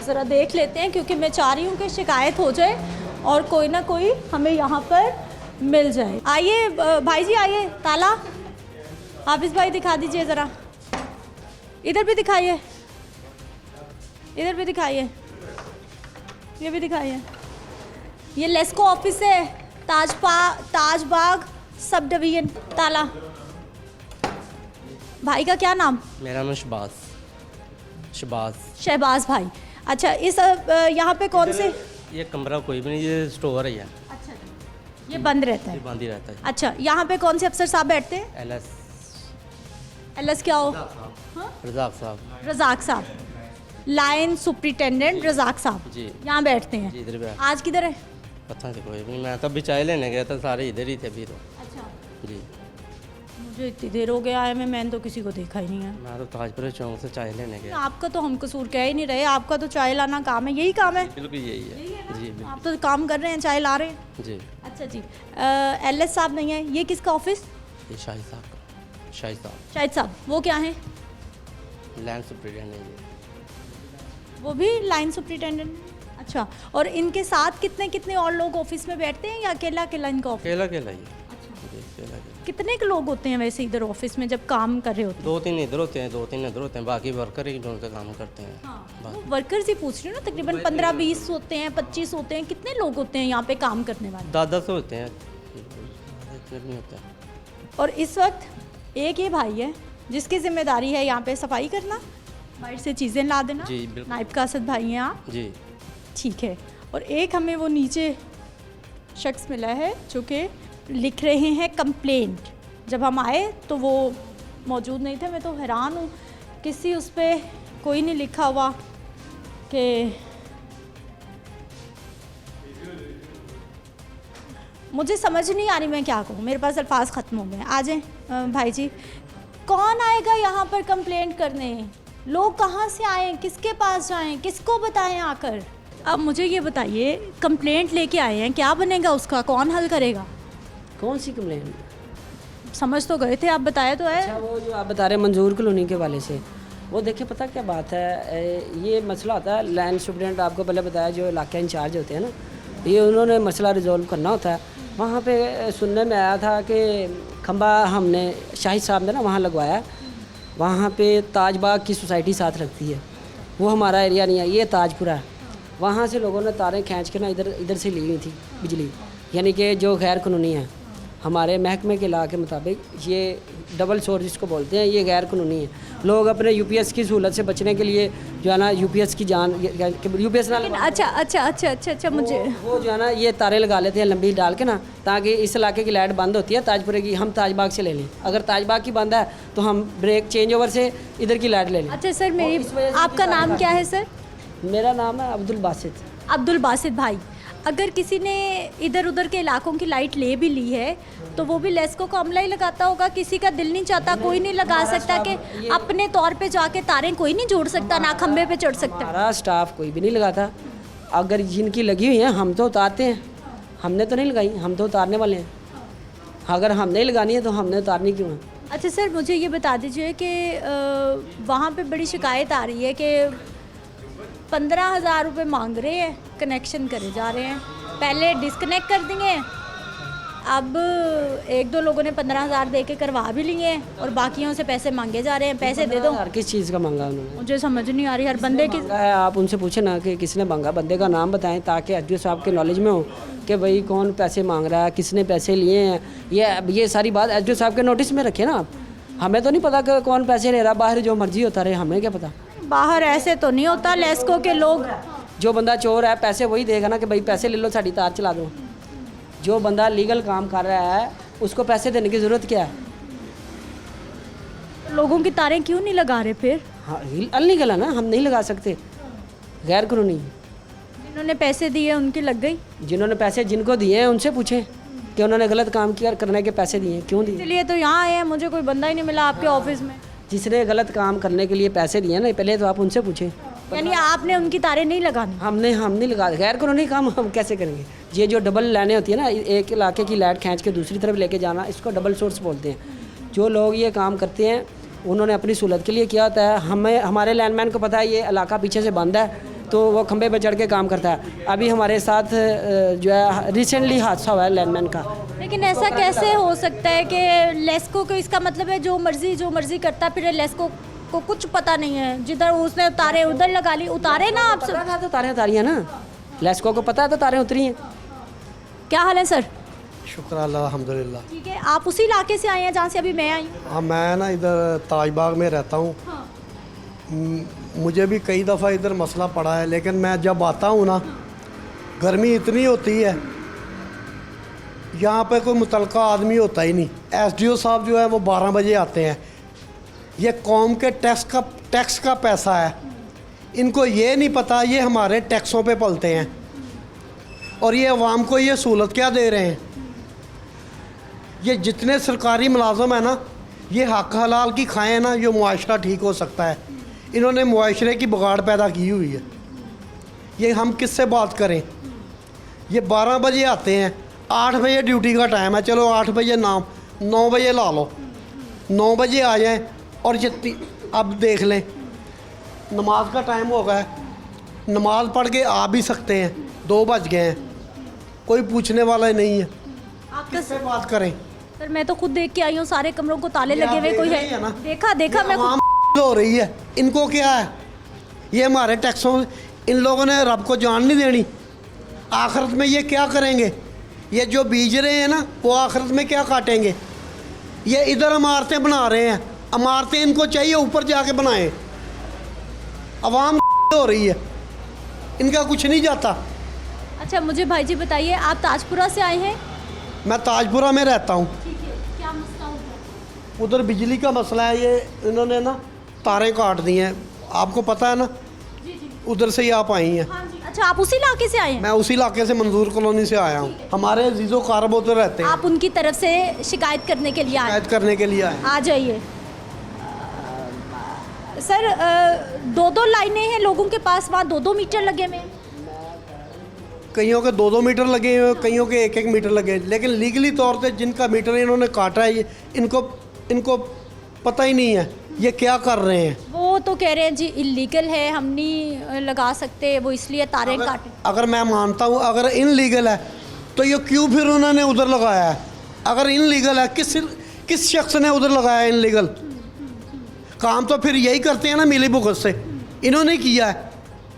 [SPEAKER 1] ज़रा देख लेते हैं, क्योंकि मैं चाह रही हूँ कि शिकायत हो जाए और कोई ना कोई हमें यहाँ पर मिल जाए। आइए भाई जी, आइए। ताला हाफिज़ भाई दिखा दीजिए ज़रा। इधर भी दिखाइए, इधर भी दिखाइए, ये भी दिखाइए। ये लेस्को ऑफिस है, ताजबाग सब डिवीजन। ताला। भाई का क्या नाम?
[SPEAKER 16] मेरा नाम शहबाज।
[SPEAKER 1] शहबाज भाई। अच्छा, इस यहाँ पे कौन से?
[SPEAKER 16] ये कमरा कोई भी नहीं, ये स्टोर है।
[SPEAKER 1] अच्छा, ये बंद रहता है?
[SPEAKER 16] ये बंद ही रहता है।
[SPEAKER 1] अच्छा, यहाँ पे कौन से अफसर साहब बैठते हैं? एलएस क्या हो?
[SPEAKER 16] रज़ाक साहब।
[SPEAKER 1] रज़ाक साहब, लाइन सुपरिटेंडेंट रज़ाक साहब
[SPEAKER 16] जी
[SPEAKER 1] यहाँ बैठते हैं।
[SPEAKER 16] जी इधर भी।
[SPEAKER 1] आज किधर है?
[SPEAKER 16] पता नहीं, कोई नहीं। मैं तो अभी चाय लेने गया था, सारे इधर ही थे अभी तो।
[SPEAKER 1] अच्छा
[SPEAKER 16] जी,
[SPEAKER 1] मुझे इतनी देर हो गया आए में, मैंने तो किसी को देखा ही नहीं है।
[SPEAKER 16] मैं तो ताजपुर चौक से चाय लेने गया।
[SPEAKER 1] आपका तो हम कसूर कह ही नहीं रहे, आपका तो चाय लाना काम है, यही काम है।
[SPEAKER 16] बिल्कुल यही है जी।
[SPEAKER 1] आप तो काम कर रहे हैं, चाय ला रहे हैं
[SPEAKER 16] जी।
[SPEAKER 1] अच्छा जी, एलएस साहब नहीं है, ये किसका ऑफिस?
[SPEAKER 16] ये शाहिद साहब।
[SPEAKER 1] शाहिद साहब, वो क्या है?
[SPEAKER 16] Land superintendent.
[SPEAKER 1] वो भी लाइन सुपरिटेंडेंट। अच्छा, और इनके साथ कितने कितने और लोग ऑफिस में बैठते हैं या अकेला अकेला इनका ऑफिस?
[SPEAKER 16] अकेला ही।
[SPEAKER 1] अच्छा,
[SPEAKER 16] जी अकेला।
[SPEAKER 1] कितने के लोग होते हैं वैसे इधर ऑफिस में जब काम कर रहे होते हैं?
[SPEAKER 16] 2-3 इधर होते हैं, 2-3 इधर होते हैं, बाकी वर्कर ही जो से काम करते हैं।
[SPEAKER 1] हाँ, वर्कर्स ही पूछ रही हूँ ना, तकरीबन 15-20 होते हैं, 25 होते हैं, कितने लोग होते हैं यहाँ पे काम करने वाले?
[SPEAKER 16] 10 होते हैं, इतने नहीं होते हैं।
[SPEAKER 1] और इस वक्त एक ये भाई है जिसकी जिम्मेदारी है यहाँ पे सफाई करना, बाहर से चीज़ें ला देना।
[SPEAKER 16] जी बिल्कुल।
[SPEAKER 1] नायब कासद भाई हैं आप?
[SPEAKER 16] जी
[SPEAKER 1] ठीक है। और एक हमें वो नीचे शख्स मिला है जो कि लिख रहे हैं कंप्लेंट। जब हम आए तो वो मौजूद नहीं थे। मैं तो हैरान हूँ, किसी उस पर कोई नहीं लिखा हुआ कि मुझे समझ नहीं आ रही मैं क्या कहूँ, मेरे पास अल्फाज ख़त्म हो गए। आ जाएं भाई जी, कौन आएगा यहाँ पर कंप्लेंट करने? लोग कहाँ से आए, किसके पास जाएं, किसको बताएं आकर? अब मुझे ये बताइए, कंप्लेंट लेके आए हैं, क्या बनेगा उसका, कौन हल करेगा?
[SPEAKER 14] कौन सी कंप्लेंट?
[SPEAKER 1] समझ तो गए थे आप, बताया तो है।
[SPEAKER 14] अच्छा, वो जो आप बता रहे हैं मंजूर कॉलोनी के वाले से, वो देखिए पता क्या बात है, ये मसला होता है लैंड सुपरिटेंडेंट, आपको पहले बताया जो इलाका इंचार्ज होते हैं ना, ये उन्होंने मसला रिजॉल्व करना होता है। वहाँ पे सुनने में आया था कि खंबा हमने शाहिद साहब ने ना वहाँ लगवाया, वहाँ पे ताजबाग की सोसाइटी साथ रखती है, वो हमारा एरिया नहीं है, ये ताजपुरा है। वहाँ से लोगों ने तारें खींच के ना इधर से ली हुई थी बिजली, यानी कि जो गैर कानूनी है। हमारे महकमे के ला के मुताबिक ये डबल सोर्स जिसको बोलते हैं, ये गैर कानूनी है। लोग अपने यूपीएस की सहूलत से बचने के लिए जो है ना यूपीएस की जान यूपीएस ना
[SPEAKER 1] अच्छा मुझे
[SPEAKER 14] वो जो है ना ये तारे लगा लेते हैं लंबी डाल के ना, ताकि इस इलाके की लाइट बंद होती है ताजपुरे की, हम ताजबाग से ले लें। अगर ताजबाग की बंद है तो हम ब्रेक चेंज ओवर से इधर की लाइट ले लें।
[SPEAKER 1] अच्छा सर, मेरी आपका नाम क्या है सर?
[SPEAKER 14] मेरा नाम है अब्दुल बासित।
[SPEAKER 1] अब्दुल बासित भाई, अगर किसी ने इधर उधर के इलाकों की लाइट ले भी ली है तो वो भी लेस्को का अमला ही लगाता होगा। किसी का दिल नहीं चाहता, कोई नहीं लगा सकता कि अपने तौर पे जाके तारें कोई नहीं जोड़ सकता, ना खंबे पे चढ़ सकता।
[SPEAKER 14] हमारा स्टाफ कोई भी नहीं लगाता। अगर जिनकी लगी हुई है हम तो उतारते हैं, हमने तो नहीं लगाई, हम तो उतारने वाले हैं। अगर हमने लगानी है तो हमने उतारनी क्यों है?
[SPEAKER 1] अच्छा सर, मुझे ये बता दीजिए कि वहाँ पे बड़ी शिकायत आ रही है कि 15,000 रुपये मांग रहे हैं, कनेक्शन करे जा रहे हैं। पहले डिस्कनेक्ट कर दिए, अब 1-2 लोगों ने 15,000 दे के करवा भी लिए हैं और बाकियों से पैसे मांगे जा रहे हैं। पैसे दे दो।
[SPEAKER 14] किस चीज़ का मांगा उन्होंने?
[SPEAKER 1] मुझे समझ नहीं आ रही हर बंदे की।
[SPEAKER 14] है आप उनसे पूछे ना कि किसने मांगा, बंदे का नाम बताएं ताकि एसडीओ साहब के नॉलेज में हो कि भाई कौन पैसे मांग रहा है, किसने पैसे लिए हैं। ये सारी बात एसडीओ साहब के नोटिस में रखे ना आप। हमें तो नहीं पता कि कौन पैसे ले रहा, बाहर जो मर्जी होता रहे, हमें क्या पता।
[SPEAKER 1] बाहर ऐसे तो नहीं होता, लेस्को के लोग।
[SPEAKER 14] जो बंदा चोर है पैसे वही देगा ना कि भाई पैसे ले लो, साड़ी तार चला दो। जो बंदा लीगल काम कर रहा है उसको पैसे देने की ज़रूरत क्या है?
[SPEAKER 1] लोगों की तारें क्यों नहीं लगा रहे फिर?
[SPEAKER 14] हाँ अनलीगल है ना, हम नहीं लगा सकते, गैर कानूनी।
[SPEAKER 1] जिन्होंने पैसे दिए उनकी लग गई।
[SPEAKER 14] जिन्होंने पैसे जिनको दिए हैं उनसे पूछें कि उन्होंने गलत काम किया, करने के पैसे दिए, क्यों दिए।
[SPEAKER 1] इसलिए तो यहाँ आए हैं, मुझे कोई बंदा ही नहीं मिला आपके ऑफिस में।
[SPEAKER 14] जिसने गलत काम करने के लिए पैसे दिए ना, पहले तो आप उनसे पूछें।
[SPEAKER 1] यानी आपने उनकी तारें नहीं लगानी?
[SPEAKER 14] हम नहीं लगा, गैर कानूनी काम हम कैसे करेंगे? ये जो डबल लाइनें होती है ना, एक इलाके की लाइट खींच के दूसरी तरफ लेके जाना, इसको डबल सोर्स बोलते हैं। जो लोग ये काम करते हैं उन्होंने अपनी सहूलत के लिए किया होता है। हमारे लाइनमैन को पता है ये इलाका पीछे से बंद है, तो वो खंबे पर चढ़ के काम करता है। अभी हमारे साथ जो है रिसेंटली हादसा हुआ है लाइनमैन का।
[SPEAKER 1] लेकिन ऐसा कैसे हो सकता है कि लेस्को को, इसका मतलब है जो मर्जी करता, फिर लेस्को को कुछ पता नहीं है, जिधर उसने तारे उधर लगा ली। उतारे ना आप सब?
[SPEAKER 14] तो तारें उतारी है ना, लेस्को को पता है तो तारें उतरी हैं।
[SPEAKER 1] क्या हाल है सर?
[SPEAKER 10] शुक्र अल्लाह अल्हम्दुलिल्लाह।
[SPEAKER 1] ठीक है, आप उसी इलाके से आए हैं जहाँ से अभी मैं आई हूँ?
[SPEAKER 10] हाँ, मैं ना इधर ताजबाग में रहता हूँ। मुझे भी कई दफ़ा इधर मसला पड़ा है, लेकिन मैं जब आता हूँ ना, गर्मी इतनी होती है, यहाँ पे कोई मुतलका आदमी होता ही नहीं। एसडीओ साहब जो है वो 12 बजे आते हैं। ये कौम के टैक्स का पैसा है, इनको ये नहीं पता ये हमारे टैक्सों पे पलते हैं, और ये अवाम को ये सहूलत क्या दे रहे हैं। ये जितने सरकारी मुलाजम है ना, ये हक हलाल की खाएं ना, ये मुआशरा ठीक हो सकता है। इन्होंने मुआशरे की बिगाड़ पैदा की हुई है। ये हम किससे बात करें? ये 12 बजे आते हैं, 8 बजे ड्यूटी का टाइम है, चलो 8 बजे नाम 9 बजे ला लो, 9 बजे आ जाएं। और जितनी अब देख लें, नमाज का टाइम हो गया है, नमाज पढ़ के आ भी सकते हैं, 2 बज गए हैं, कोई पूछने वाला ही नहीं है। आप किससे बात करें?
[SPEAKER 1] सर मैं तो खुद देख के आई हूँ, सारे कमरों को ताले लगे हुए, कोई है
[SPEAKER 10] ना?
[SPEAKER 1] देखा मैं खुद।
[SPEAKER 10] हो रही है, इनको क्या है? ये हमारे टैक्सों, इन लोगों ने रब को जान नहीं देनी। आखिरत में ये क्या करेंगे? ये जो बीज रहे हैं ना, वो आखिरत में क्या काटेंगे? ये इधर इमारतें बना रहे हैं, इमारतें इनको चाहिए ऊपर जाके बनाएं। अवाम हो रही है, इनका कुछ नहीं जाता।
[SPEAKER 1] अच्छा मुझे भाई जी बताइए, आप ताजपुरा से आए हैं?
[SPEAKER 10] मैं ताजपुरा में रहता हूँ।
[SPEAKER 1] ठीक है, क्या मसला होगा?
[SPEAKER 10] उधर बिजली का मसला है, ये इन्होंने ना तारें काट दी हैं, आपको पता है ना? उधर से ही आप आई हैं।
[SPEAKER 1] हाँ जी। अच्छा आप उसी इलाके से आए हैं?
[SPEAKER 10] मैं उसी इलाके से, मंजूर कॉलोनी से आया हूँ। हमारे जीजो कारब उधर रहते हैं।
[SPEAKER 1] आप उनकी तरफ से शिकायत करने के लिए आए?
[SPEAKER 10] शिकायत करने के लिए आए।
[SPEAKER 1] आ जाइए सर। 2-2 लाइनें हैं लोगों के पास, वहाँ 2-2 मीटर लगे हुए हैं।
[SPEAKER 10] कईयों के 2-2 मीटर लगे हुए, कईयों के 1-1 मीटर लगे, लेकिन लीगली तौर पे जिनका मीटर इन्होंने काटा है, ये इनको पता ही नहीं है ये क्या कर रहे हैं।
[SPEAKER 1] वो तो कह रहे हैं जी इलीगल है, हम नहीं लगा सकते, वो इसलिए तारें काटे।
[SPEAKER 10] अगर मैं मानता हूँ अगर इनलीगल है तो ये क्यों फिर उन्होंने उधर लगाया है? अगर इनलीगल है, किस शख्स ने उधर लगाया इनलीगल काम? तो फिर यही करते हैं ना, मिली भुगत से इन्होंने किया है।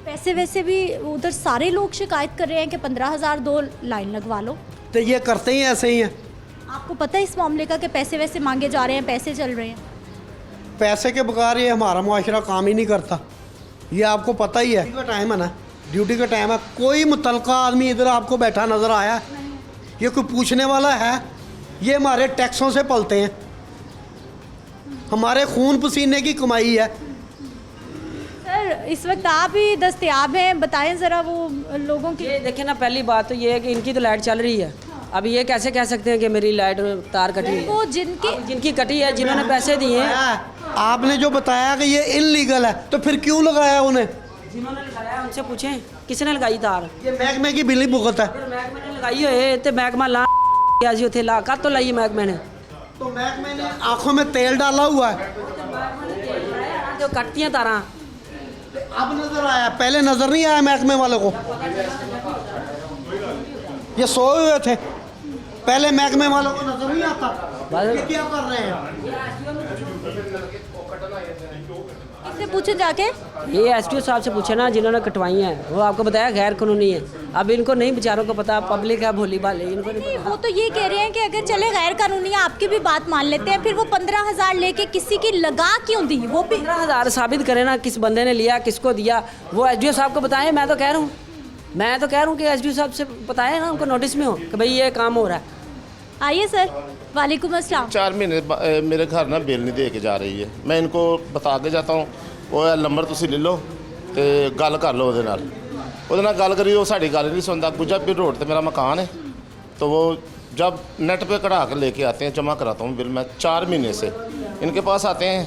[SPEAKER 1] पैसे वैसे भी उधर सारे लोग शिकायत कर रहे हैं कि 15,000 दो लाइन लगवा लो।
[SPEAKER 10] तो ये करते ही ऐसे ही हैं।
[SPEAKER 1] आपको पता है इस मामले का कि पैसे वैसे मांगे जा रहे हैं, पैसे चल रहे हैं?
[SPEAKER 10] पैसे के बगैर ये हमारा मुआशरा काम ही नहीं करता, ये आपको पता ही है। ड्यूटी का टाइम है ना, ड्यूटी का टाइम है, कोई मुतलका आदमी इधर आपको बैठा नज़र आया? ये कोई पूछने वाला है? ये हमारे टैक्सों से पलते हैं, हमारे खून पसीने की कमाई है।
[SPEAKER 1] सर इस वक्त आप ही दस्तयाब हैं, बताएं ज़रा वो लोगों की।
[SPEAKER 14] ये देखें ना, पहली बात तो ये है कि इनकी तो लाइट चल रही है। अब ये कैसे कह सकते हैं कि मेरी लाइट तार कटी है?
[SPEAKER 1] वो जिनकी
[SPEAKER 14] कटी है, जिन्होंने पैसे दिए हैं।
[SPEAKER 10] आपने जो बताया कि ये इनलीगल है, तो फिर क्यों लगाया उन्हें?
[SPEAKER 14] जिन्होंने लगाया उनसे पूछें किसने लगाई तार।
[SPEAKER 10] ये महकमे की बिजली भुगत है।
[SPEAKER 14] महकमे ने लगाई है तो महकमा ला जी उथे ला कर तो लाई महकमे ने,
[SPEAKER 10] तो महकमे ने आंखों में तेल डाला हुआ है।
[SPEAKER 14] जो कटती हैं तारा
[SPEAKER 16] अब नजर आया, पहले नजर नहीं आया महकमे वालों को। ये सोए हुए थे, पहले महकमे वालों को नजर नहीं आता। ये क्या कर रहे हैं?
[SPEAKER 1] किससे पूछे जाके?
[SPEAKER 14] ये एसडीओ साहब से पूछे ना, जिन्होंने कटवाई हैं। वो आपको बताया गैर कानूनी है। अब इनको नहीं बेचारों को पता, पब्लिक है भोली भाली, इनको नहीं
[SPEAKER 1] नहीं, वो तो ये कह रहे हैं कि अगर चले गैर कानूनी है, आपकी भी बात मान लेते हैं, फिर वो 15,000 लेके किसी की लगा क्यों दी? वो भी
[SPEAKER 14] 15,000 साबित करें ना, किस बंदे ने लिया, किसको दिया, वो एसडीओ साहब को बताएं। मैं तो कह रहा हूँ कि एसडीओ साहब से बताएं ना, उनको नोटिस में हो कि भाई ये काम हो रहा है।
[SPEAKER 1] आइए सर, वालेकुम अस्सलाम।
[SPEAKER 17] 4 महीने मेरे घर ना बिल नहीं दे के जा रही है। मैं इनको बता के जाता हूँ, वो नंबर ਤੁਸੀਂ ਲੈ ਲਓ ਤੇ ਗੱਲ ਕਰ ਲਓ ਉਹਦੇ ਨਾਲ ਗੱਲ ਕਰੀ, ਉਹ ਸਾਡੀ ਗੱਲ नहीं सुनता। गुजरात रोड पे मेरा मकान है, तो वो जब नेट पे कढ़ा कर लेके आते हैं, जमा कराता हूँ बिल। मैं 4 महीने से इनके पास आते हैं,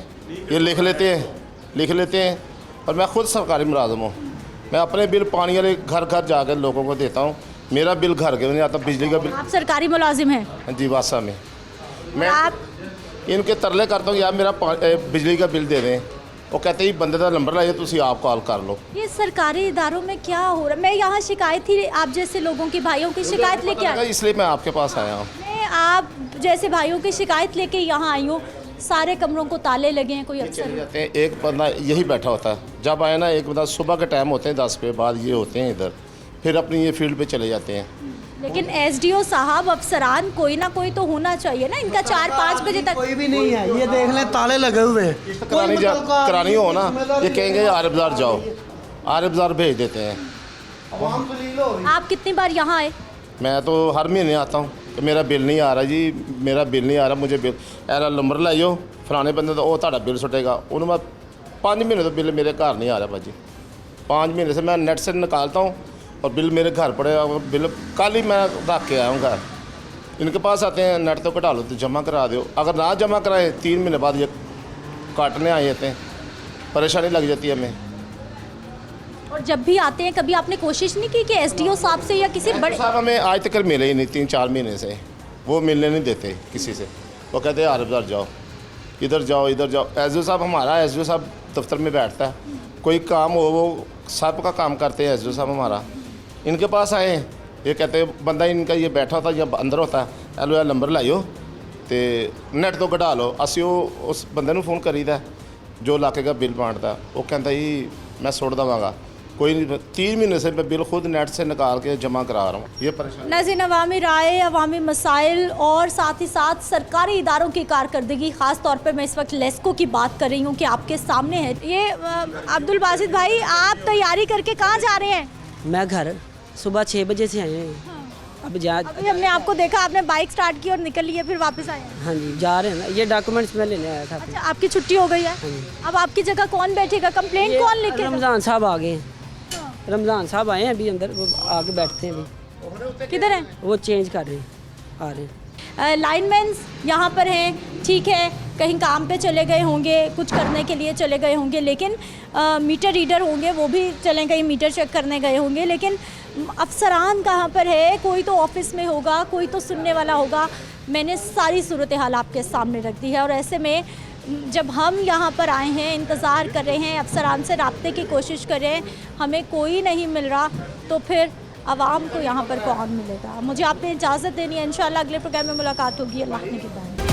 [SPEAKER 17] ये लिख लेते हैं और मैं खुद सरकारी मुलाजिम हूँ। मैं अपने बिल पानी वाले घर घर जाकर लोगों को देता हूँ। मेरा बिल घर के नहीं आता, बिजली का बिल।
[SPEAKER 1] आप सरकारी मुलाजिम हैं?
[SPEAKER 17] जी, वासा में। मैं इनके तरले करता हूँ, यार मेरा बिजली का बिल दे दें। वो कहते ही बंदे का नंबर लाइए, तुसी आप कॉल कर लो।
[SPEAKER 1] ये सरकारी इदारों में क्या हो रहा है? मैं यहाँ शिकायत थी, आप जैसे लोगों की, भाइयों की शिकायत लेके आई,
[SPEAKER 17] इसलिए मैं आपके पास आया हूँ।
[SPEAKER 1] मैं आप जैसे भाइयों की शिकायत लेके यहाँ आई हूँ। सारे कमरों को ताले लगे हैं, कोई अफसर
[SPEAKER 17] जाते हैं, एक बंदा यही बैठा होता है। जब आए ना, एक बंदा सुबह के टाइम होते हैं 10 बजे बाद, ये होते हैं इधर, फिर अपनी ये फील्ड पे चले जाते हैं।
[SPEAKER 1] लेकिन एसडीओ साहब, अफसरान कोई ना कोई तो होना चाहिए ना इनका। 4-5 बजे तक
[SPEAKER 16] कोई भी नहीं है। ये देख लें, ताले लगे हुए हैं।
[SPEAKER 17] करानी हो ना, ये कहेंगे आरिफ बाजार जाओ, आरिफ बाजार भेज देते हैं।
[SPEAKER 1] आप कितनी बार यहाँ आए?
[SPEAKER 17] मैं तो हर महीने आता हूँ कि मेरा बिल नहीं आ रहा जी, मेरा बिल नहीं आ रहा, मुझे बिल ऐरा नंबर लाइयो फलाने बंदे तो वो ਤੁਹਾਡਾ बिल सुटेगा। उन्होंने मैं 5 महीने तो बिल मेरे घर नहीं आ रहा भाजी। 5 महीने से मैं नेट से निकालता हूँ और बिल मेरे घर पड़े। बिल कल ही मैं रख के आया हूँ घर। इनके पास आते हैं, नेट तो कटा लो तो जमा करा दो। अगर ना जमा कराए 3 महीने बाद ये काटने आ जाते हैं, परेशानी लग जाती है हमें।
[SPEAKER 1] और जब भी आते हैं, कभी आपने कोशिश नहीं की कि एसडीओ साहब से या किसी बड़े
[SPEAKER 17] साहब हमें आज तक मिले ही नहीं। 3-4 महीने से वो मिलने नहीं देते किसी से। वो कहते हैं आरिफ बाजार जाओ, इधर जाओ, इधर जाओ। एसडीओ साहब हमारा, एसडीओ साहब दफ्तर में बैठता है, कोई काम हो वो सब का काम करते हैं एसडीओ साहब हमारा। इनके पास आए, ये कहते हैं बंदा इनका ये बैठा होता या अंदर होता है, एलो यार नंबर लाइयो तो नेट तो कटा लो। असी उस बंदे को फोन करीदा जो इलाके का बिल बांटता, वो कहता ही मैं सुट देवांगा। कोई नहीं, 3 महीने से मैं बिल खुद नेट से निकाल के जमा करा रहा हूँ। ये परेशान
[SPEAKER 1] नाज़रीन, अवामी राय, अवामी मसाइल और साथ ही साथ सरकारी इदारों की कारकर्दगी, ख़ास तौर पर मैं इस वक्त लेस्को की बात कर रही हूँ कि आपके सामने है। ये अब्दुल बासित भाई, आप तैयारी करके कहाँ जा रहे हैं?
[SPEAKER 14] मैं घर सुबह 6 बजे से आए हैं।
[SPEAKER 1] अभी हमने आपको देखा, आपने बाइक स्टार्ट की और निकल लिए, फिर वापस आए।
[SPEAKER 14] हाँ जी, जा रहे हैं ना, ये डॉक्यूमेंट्स मैं लेने आया था।
[SPEAKER 1] अच्छा, आपकी छुट्टी हो गई है? अब आपकी जगह कौन बैठेगा? कंप्लेंट कौन लिखेगा?
[SPEAKER 14] रमज़ान साहब आ गए हैं। रमज़ान साहब आए हैं अभी अंदर, वो आके बैठते हैं अभी।
[SPEAKER 1] किधर हैं?
[SPEAKER 14] वो चेंज कर रहे हैं, आ रहे हैं।
[SPEAKER 1] लाइनमैन्स यहाँ पर हैं, ठीक है, कहीं काम पे चले गए होंगे, कुछ करने के लिए चले गए होंगे, लेकिन मीटर रीडर होंगे, वो भी चले गए मीटर चेक करने गए होंगे। लेकिन अफसरान कहाँ पर है? कोई तो ऑफिस में होगा, कोई तो सुनने वाला होगा। मैंने सारी सूरत हाल आपके सामने रख दी है और ऐसे में जब हम यहाँ पर आए हैं, इंतज़ार कर रहे हैं, अफसरान से राब्ते की कोशिश कर रहे हैं, हमें कोई नहीं मिल रहा, तो फिर आवाम को यहाँ पर कौन मिलेगा? मुझे आपने इजाज़त देनी है। इंशाल्लाह अगले प्रोग्राम में मुलाकात होगी। अल्लाह ने की बात।